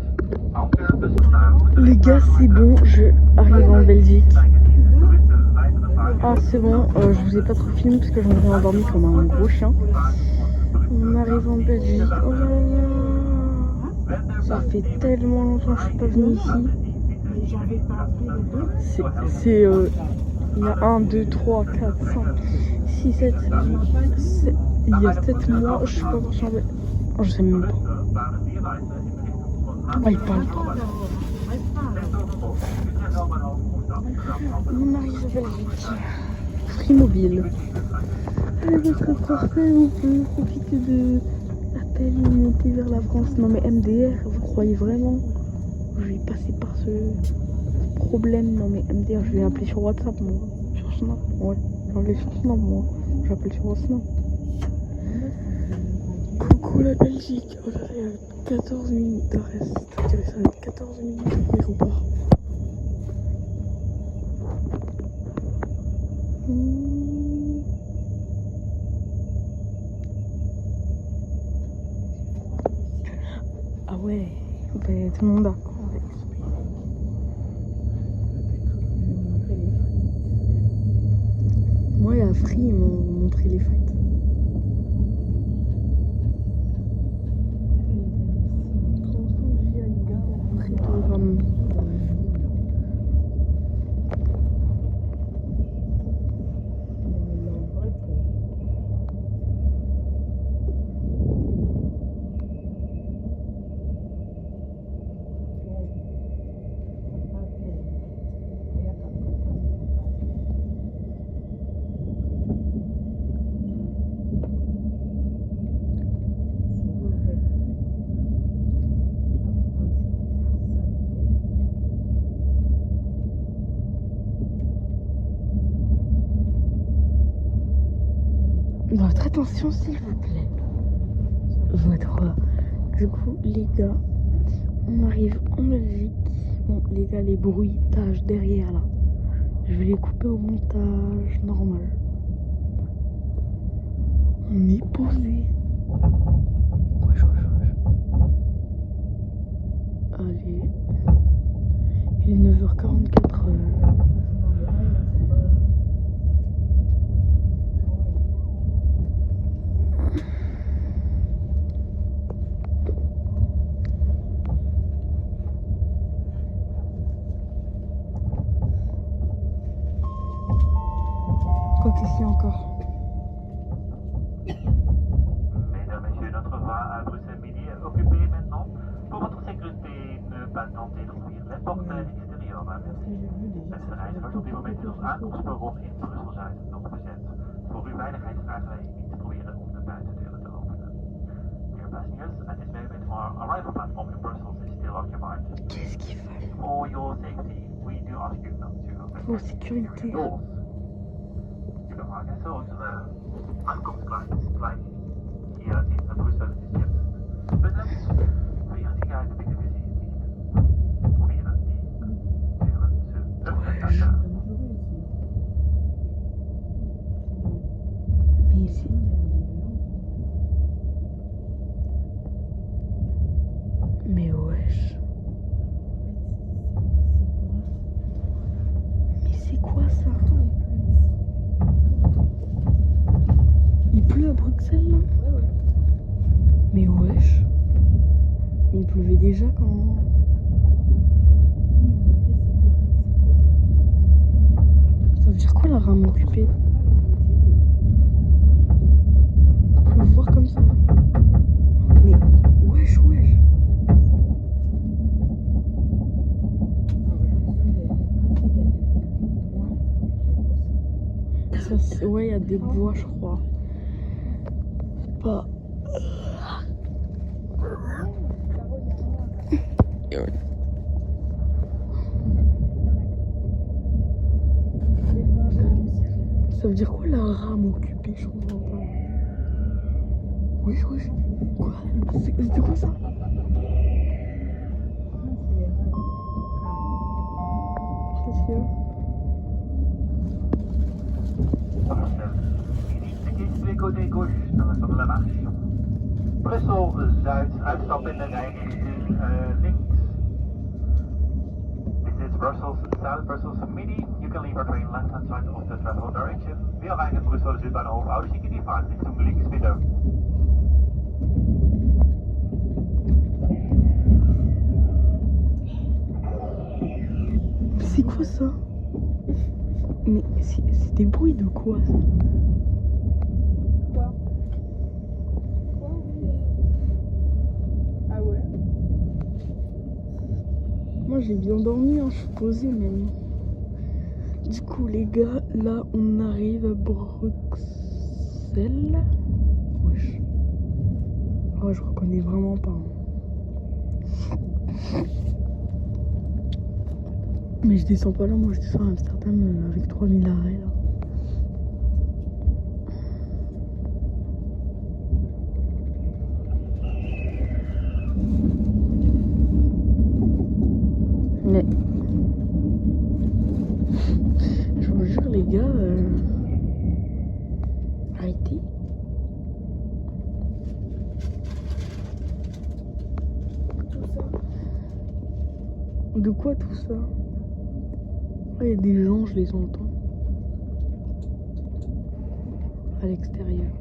Antwerpen, Les gars, c'est bon, je arrive en Belgique. Ah, c'est bon, je vous ai pas trop filmé parce que je me suis endormi comme un gros chien. On arrive en Belgique. Oh là là. Ça fait tellement longtemps que je suis pas venue ici. J'avais pas appris les deux. C'est il y a 1, 2, 3, 4, 5, 6, 7. Il y a 7 mois, je sais pas quand je suis en Belgique. Oh, je sais même pas. Ah, il parle pas. On arrive à Belgique. Free mobile. Avec notre forfait, on peut profiter de l'appel illimité vers la France. Non mais MDR, vous croyez vraiment je vais passer par ce problème? Non mais MDR, je vais appeler sur WhatsApp moi. Sur Snap, ouais. J'appelle sur Snap moi. J'appelle sur Snap. Coucou la Belgique. Oh là là, il y a 14 minutes de reste. Je dirais ça va être 14 minutes au aéroport. Ah ouais, ben, tout le monde d'accord avec ça. Moi et à Free, ils m'ont montré les fights. Votre attention s'il vous plaît. Du coup les gars, On arrive en Belgique. Bon, les gars, les bruitages derrière là. Je vais les couper au montage normal. On est posé. Wesh. Allez. Il est 9h44. Quoi qu'ici encore. Mesdames, Messieurs, notre voie à Bruxelles Midi est occupée maintenant. Pour votre sécurité, ne pas tenter d'ouvrir les portes à l'extérieur. Merci. Beste reizigers, op dit moment is ons aankomstperron in Brussel Zuid nog bezet. Voor uw veiligheid vragen wij u niet te proberen om de buitendeuren te openen. Dear passengers, at this moment our arrival platform in Brussels is still occupied. Qu'est-ce qu'il fait? For your safety, we do ask you not to open Pour sécurité. doors. De vragen onze aankomstgleis hier in Brussel is jetzt besetzt. Für Ihre Sicherheit bitte wir Sie nicht probieren, die Türen zu öffnen. Mais ici. Mais wesh. Mais c'est quoi ça? Il pleut à Bruxelles là? Mais wesh. Mais il pleuvait déjà quand... Ça veut dire quoi la rame occupée? Pleuvoir comme ça? Mais wesh. Ça, ouais, il y a des bois, je crois. Pas. Ça veut dire quoi la rame occupée? Je comprends pas. Wesh. Quoi? C'était quoi ça? Qu'est-ce qu'il y a? De côté gauche dans la marche. Brussel Zuid, uitstap in de rij richting links. This is Brussels South, Brussels Midi. You can leave our train left hand side of the travel direction. Wir erreichen Brussel Südbahnhof, ausstiegen die Fahrt Richtung links bitte. C'est quoi ça? Mais c'est des bruits de quoi ça? Ah ouais? Moi j'ai bien dormi, hein, je suis posée même. Du coup les gars, là on arrive à Bruxelles. Wesh. Ouais, je reconnais vraiment pas. Mais je descends pas là, moi je descends à Amsterdam avec 3000 arrêts là. Mais je vous jure les gars, arrêtez. De quoi tout ça? Il y a des gens, je les entends. À l'extérieur.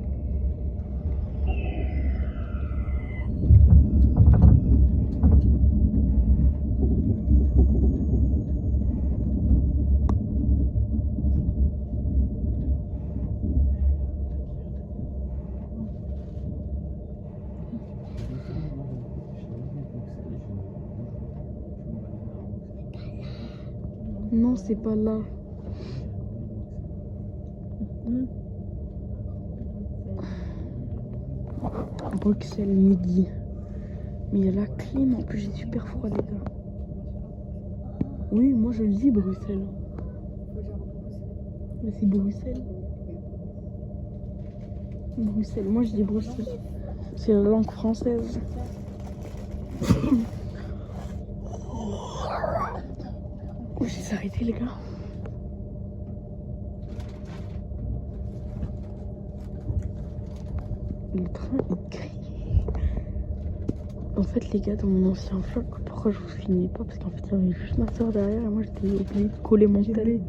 Non, c'est pas là. Bruxelles midi. Mais il y a la clim, en plus j'ai super froid les gars. Oui, moi je le dis Bruxelles. Mais c'est Bruxelles. Bruxelles, moi je dis Bruxelles. C'est la langue française. Je les ai arrêtés, les gars. Le train est gris. En fait, les gars, dans mon ancien vlog, pourquoi je vous filmais pas? Parce qu'en fait, il y avait juste ma soeur derrière et moi j'étais obligée de coller mon tel.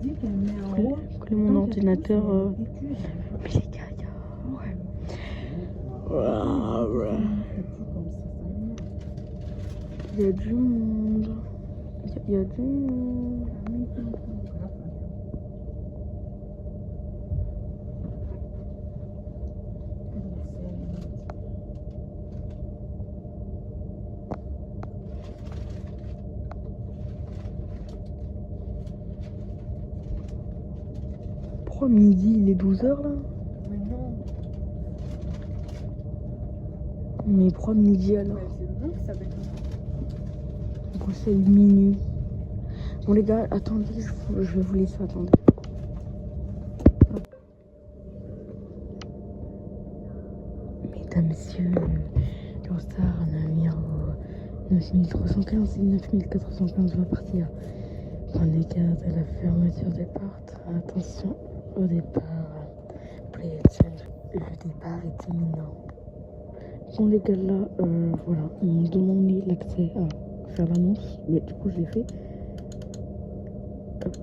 Coller mon ordinateur. Mais les gars, il y a. Ouais. Il y a du monde. Il y a du monde. Pourquoi midi, il est 12h là? Mais non. Mais pourquoi midi alors? C'est bon que ça va être. Bon, c'est minuit. Bon les gars, attendez, je vais vous laisser attendre. Mesdames, messieurs, Eurostar, navire 9315 et 9415 va partir. Prenez garde à la fermeture des portes. Attention au départ. Play change. Le départ est imminent. Bon les gars là, voilà, ils m'ont demandé l'accès à faire l'annonce, mais du coup je l'ai fait. Hop.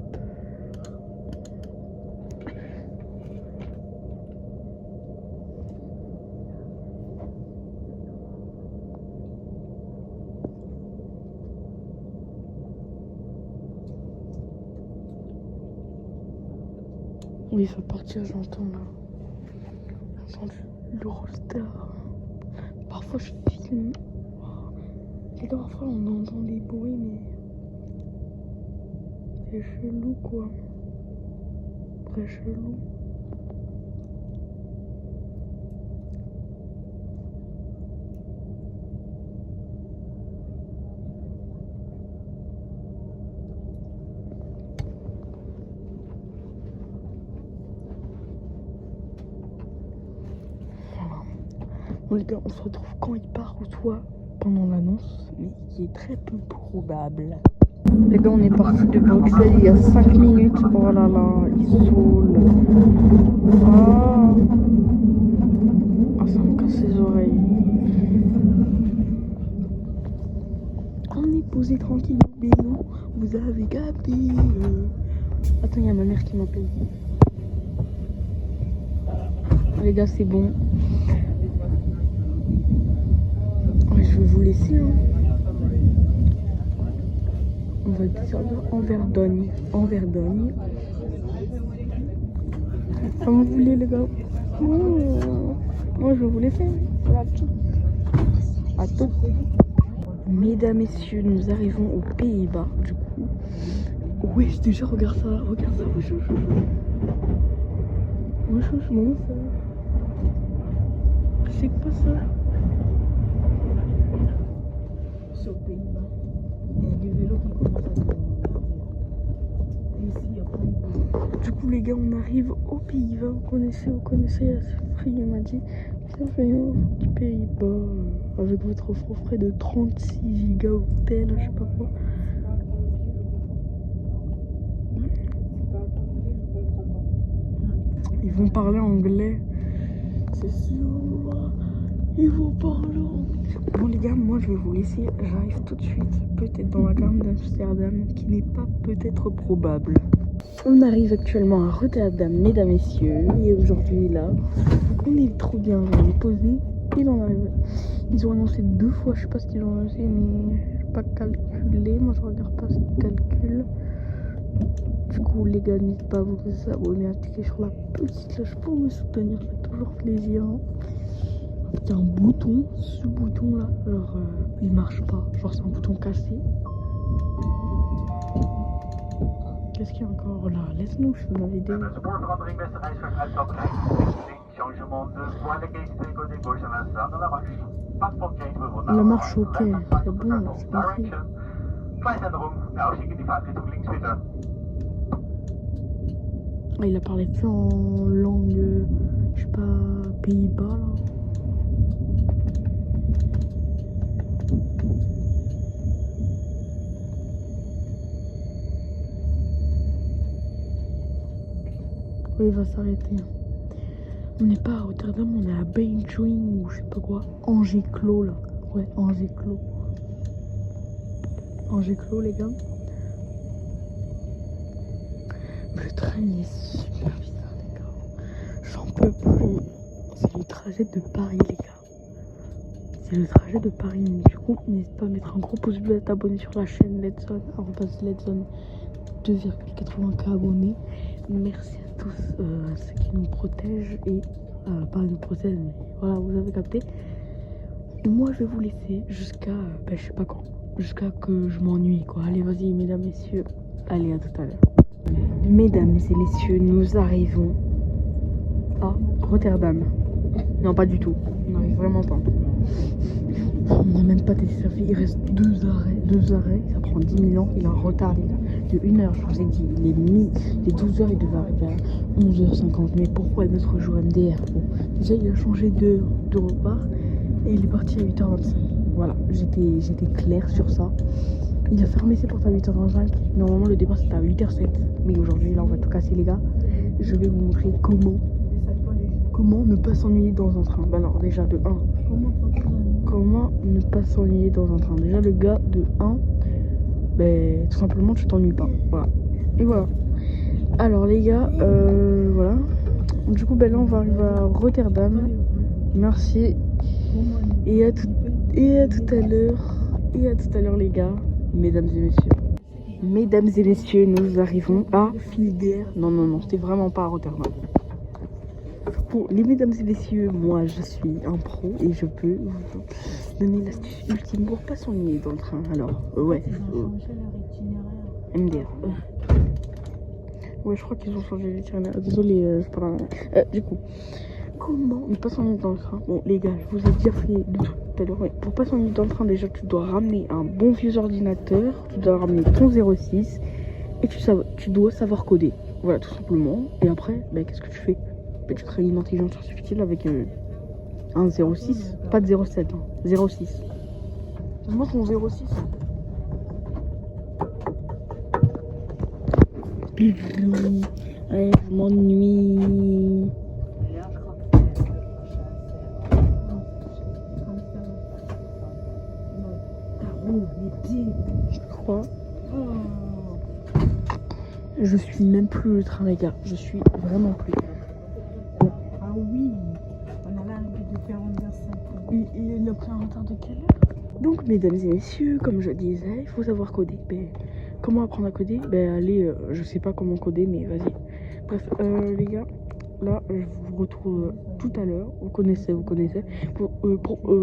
Oui, il va partir, j'entends là. J'entends l'Eurostar. Parfois je filme. Et parfois on entend des bruits, mais c'est chelou quoi. Très chelou. Bon les gars, on se retrouve quand il part ou soit pendant l'annonce, mais qui est très peu probable. Les gars, on est parti de Bruxelles il y a 5 minutes. Oh là là, il saoule. Ah, ça me casse les oreilles. On est posé tranquille au vélo. Vous avez capté. Attends, il y a ma mère qui m'appelle. Les gars, c'est bon. Je vais vous laisser. Hein. On va descendre en Dordogne. En Dordogne. Comme vous voulez, les gars. Moi, je vais vous laisser. À tout. Mesdames, messieurs, nous arrivons aux Pays-Bas. Du coup. Wesh, déjà, regarde ça. Regarde ça. Wesh, non, ça. C'est quoi ça? Aux Pays-Bas. Il y a des vélos qui commencent à se regarder. Ici, il y a pas de vélo. Du coup, les gars, on arrive aux Pays-Bas. Vous connaissez, il m'a dit, bienvenue aux Pays-Bas avec votre offre frais de 36 gigaoctets, je sais pas quoi. Ils vont parler anglais. C'est sûr. Ils vont parler anglais. Bon les gars, moi je vais vous laisser. J'arrive tout de suite. Peut-être dans la gare d'Amsterdam, qui n'est pas peut-être probable. On arrive actuellement à Rotterdam, mesdames, messieurs. Et aujourd'hui là, on est trop bien. On est posé. Il en arrive. Ils ont annoncé 2 fois. Je sais pas ce qu'ils ont annoncé, mais je n'ai pas calculé. Moi je regarde pas ce qu'ils calculent. Du coup les gars, n'hésitez pas à vous abonner, à cliquer sur la petite cloche pour me soutenir, ça fait toujours plaisir. Il y a un bouton, ce bouton là, alors il marche pas, genre c'est un bouton cassé. Qu'est-ce qu'il y a encore là? Laisse-nous sur la vidéo. Spoorverandering beste reizigers uit Kappelijn. Changement de voie de Kees côté gauche à l'instant de la marche. Passport change bijvoorbeeld. La marche ok, c'est bon, c'est parti. Flycentrum, nou zie ik die vaartrichting links weer. Il a parlé ça en langue, je sais pas, Pays-Bas là. il va s'arrêter. On n'est pas à Rotterdam, on est à Benjoin ou je sais pas quoi. Angers-Clos là. Ouais, Angers-Clos. Angers-Clos les gars. Le train il est super bizarre les gars. J'en peux plus. C'est le trajet de Paris les gars. C'est le trajet de Paris. Du coup, n'hésite pas à mettre un gros pouce bleu, à t'abonner sur la chaîne Let's Zone. Let's Zone 2,80K abonnés. Merci à tous ceux qui nous protègent et pas nous protègent, mais voilà, vous avez capté. Et moi, je vais vous laisser jusqu'à je sais pas quand, jusqu'à que je m'ennuie quoi. Allez, vas-y, mesdames, messieurs. Allez, à tout à l'heure. Mesdames et messieurs, nous arrivons à Rotterdam. Non, pas du tout. On n'arrive vraiment pas. On n'a même pas desservi. Il reste 2 arrêts. Ça prend 10 000 ans. Il a un retard, les gars. De 1 heure, je vous ai dit. Les 12 heures, il devait arriver à 11h50. Mais pourquoi notre jour MDR? Bon, déjà, il a changé de repas. Et il est parti à 8h25. Voilà, j'étais claire sur ça. Il a fermé ses portes à 8h25. Normalement, le départ, c'était à 8h07. Mais aujourd'hui, là, on va tout casser, les gars. Je vais vous montrer comment ne pas s'ennuyer dans un train. Bah alors, déjà, de 1. Comment ne pas s'ennuyer dans un train? Déjà, le gars, de 1, tout simplement, tu t'ennuies pas. Voilà. Et voilà. Alors, les gars, voilà. Du coup, là, on va arriver à Rotterdam. Merci. Et à tout à l'heure. Et à tout à l'heure, les gars. Mesdames et messieurs. Mesdames et messieurs, nous arrivons à Filder. Non, c'était vraiment pas à Rotterdam. Pour les mesdames et messieurs, moi je suis un pro et je peux vous donner l'astuce ultime pour pas s'ennuyer dans le train. Alors, MDR. Ouais, je crois qu'ils ont changé l'itinéraire. Désolé, je parle. Du coup, comment ne pas s'ennuyer dans le train? Bon, les gars, je vous ai déjà fait de tout à l'heure. Ouais. Pour pas s'ennuyer dans le train, déjà, tu dois ramener un bon vieux ordinateur, tu dois ramener ton 06 et tu dois savoir coder. Voilà, tout simplement. Et après, qu'est-ce que tu fais? Tu crées une intelligence artificielle avec un 06, pas de 07, 06. Moi, mon 06. Allez, je m'ennuie. Je crois. Je suis même plus le train, les gars. Je suis vraiment plus. Ah oui, on a l'arrivée de faire 11h50. Il a pris un retard de quelle heure? Donc, mesdames et messieurs, comme je disais, il faut savoir coder. Comment apprendre à coder? Allez, je sais pas comment coder, mais vas-y. Bref, les gars, là, je vous retrouve tout à l'heure. Vous connaissez. Pour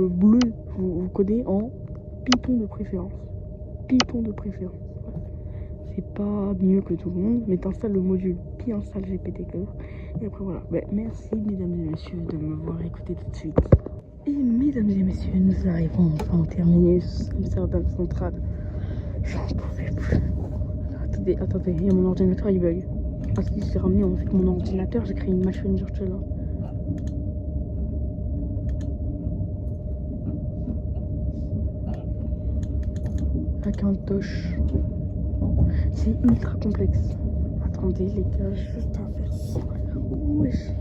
bleu, vous codez en Python de préférence. Python de préférence. C'est pas mieux que tout le monde, mais t'installes le module Pi install GPT-4 et après voilà. Merci mesdames et messieurs de m'avoir écouté tout de suite. Et mesdames et messieurs, nous arrivons enfin au terminus Amsterdam Central. J'en pouvais plus. Attendez, il y a mon ordinateur, il bug. Ah si, j'ai ramené en fait mon ordinateur, j'ai créé une machine virtuelle. Hackintosh. C'est ultra complexe. Attendez les gars, juste un verso. Wesh.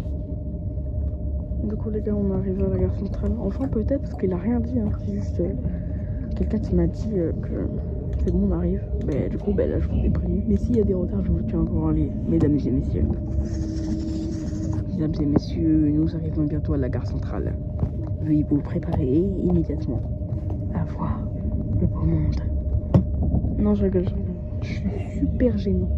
Du coup les gars, on est arrivé à la gare centrale. Enfin peut-être parce qu'il a rien dit. C'est juste quelqu'un qui m'a dit que c'est bon, on arrive. Du coup là je vous ai prévenu. Mais s'il y a des retards, je vous tiens encore en ligne. Mesdames et messieurs. Mesdames et messieurs, nous arrivons bientôt à la gare centrale. Veuillez vous préparer immédiatement à voir le beau monde. Non, je rigole. Je suis super gênée.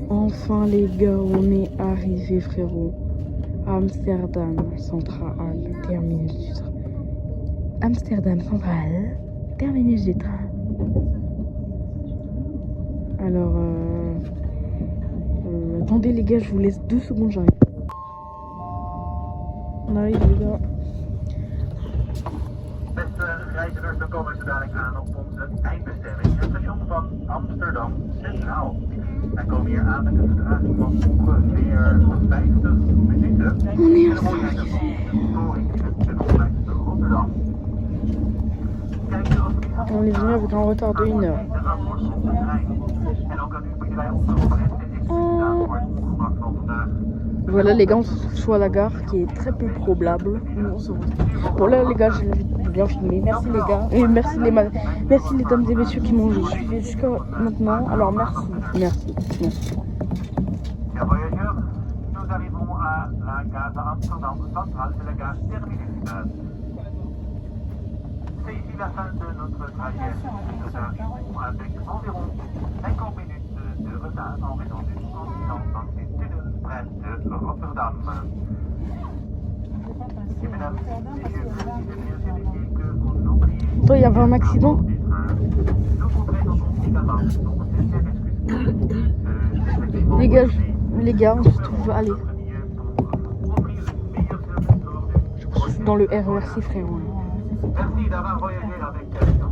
Enfin les gars, on est arrivé frérot. Amsterdam Central, terminus du train. Amsterdam Central, terminus du train. Alors, attendez les gars, je vous laisse 2 secondes, j'arrive. On arrive les gars. Beste reizigers, dan komen ze dadelijk aan op onze eindbestemming, het station van Amsterdam Centraal. Wij komen hier aan met een vertraging van ongeveer 50 minuten. En de mooie van de storing in het tunnelplein Rotterdam. On est venu avec un retard de 1 heure. En ook aan u bieden wij onze oprechte excuses aan voor het ongemak van vandaag. Voilà les gars, on se retrouve soit à la gare qui est très peu probable. On se retrouve. Bon là les gars, j'ai bien filmé. Merci les gars. Et merci merci les dames et messieurs qui m'ont suivi jusqu'à maintenant. Alors merci. Merci. Chers voyageurs, nous arrivons à la gare d'Amsterdam Centrale, c'est la gare terminus. C'est ici la fin de notre trajet. Nous arrivons avec environ 50 minutes de retard en raison d'une incident dans les tunnels près de Rotterdam. Et mesdames, messieurs, il est bien vérifié que vous n'oubliez Toi, il y avait un accident. nous vous présentons également nos sincères excuses. Les gars, on se retrouve. Allez. Je suis dans le RERC frérot. Merci d'avoir voyagé avec Calian.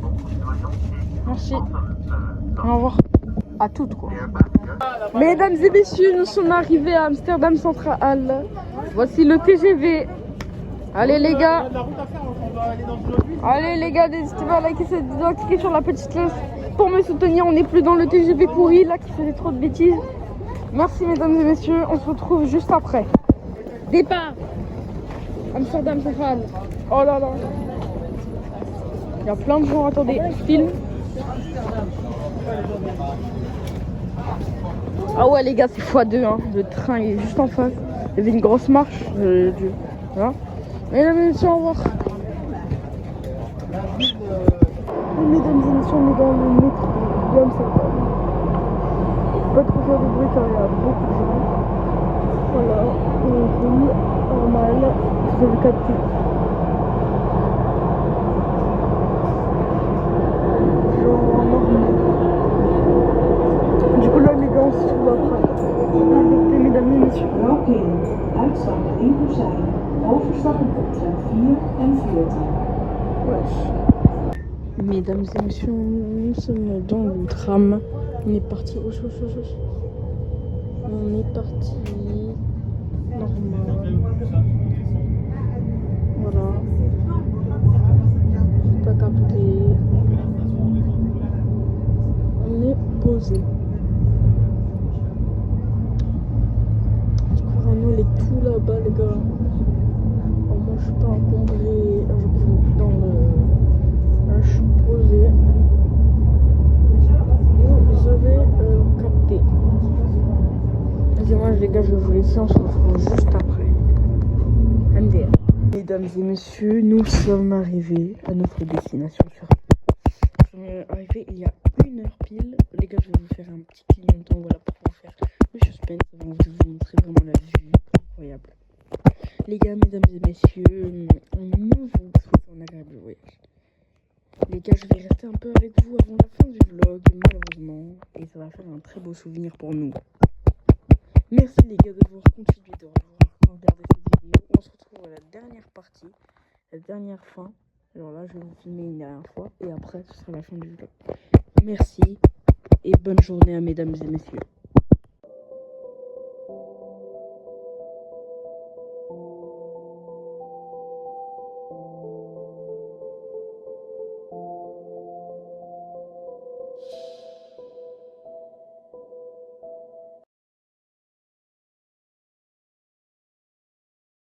Bon continuation. Merci. Au revoir. À toutes quoi. Mesdames et messieurs, nous sommes arrivés à Amsterdam Central. Voici le TGV. Allez les gars. Allez les gars, n'hésitez pas à liker cette vidéo, cliquez sur la petite cloche pour me soutenir. On n'est plus dans le TGV pourri là qui faisait trop de bêtises. Merci mesdames et messieurs, on se retrouve juste après. Départ Amsterdam Central. Oh là là. Il y a plein de gens, attendez, film. Ah ouais les gars, c'est x2 hein. Le train est juste en face. Il y avait une grosse marche. Voilà. Mesdames et messieurs, au revoir. Mesdames et messieurs, on est dans le métro d'Amsterdam. Pas trop faire de bruit car il y a beaucoup de gens. Voilà, on roule normal, vous avez capté. Genre normal. Du coup là les gars, on se retrouve après. Avec mesdames et messieurs. Welkom. Uitstappen in zijn. Overstappen op tram 4 en 14. Wesh. Mesdames et messieurs, nous sommes dans le tram. On est parti. On est parti. Normal. Voilà. Pas capté. On est posé. Du coup, Renault, il est tout là-bas, les gars. Alors, moi, je suis pas encombré. Je suis dans le. Là, je suis posé. Vous avez capté. Excusez-moi les gars, je vous laisse, on se retrouve juste après. MDR. Mesdames et messieurs, nous sommes arrivés à notre destination sur. Nous sommes arrivés il y a 1 heure pile. Les gars, je vais vous faire un petit clignotant, voilà, pour vous faire le suspense. On va vous montrer vraiment la vue incroyable. Les gars, mesdames et messieurs, nous vous souhaitons un agréable voyage. Les gars, je vais rester un peu avec vous avant la fin du vlog, malheureusement. Et ça va faire un très beau souvenir pour nous. Merci les gars d'avoir continué de regarder cette vidéo. On se retrouve à la dernière partie, la dernière fin. Alors là, je vais vous filmer une dernière fois. Et après, ce sera la fin du vlog. Merci et bonne journée à mesdames et messieurs.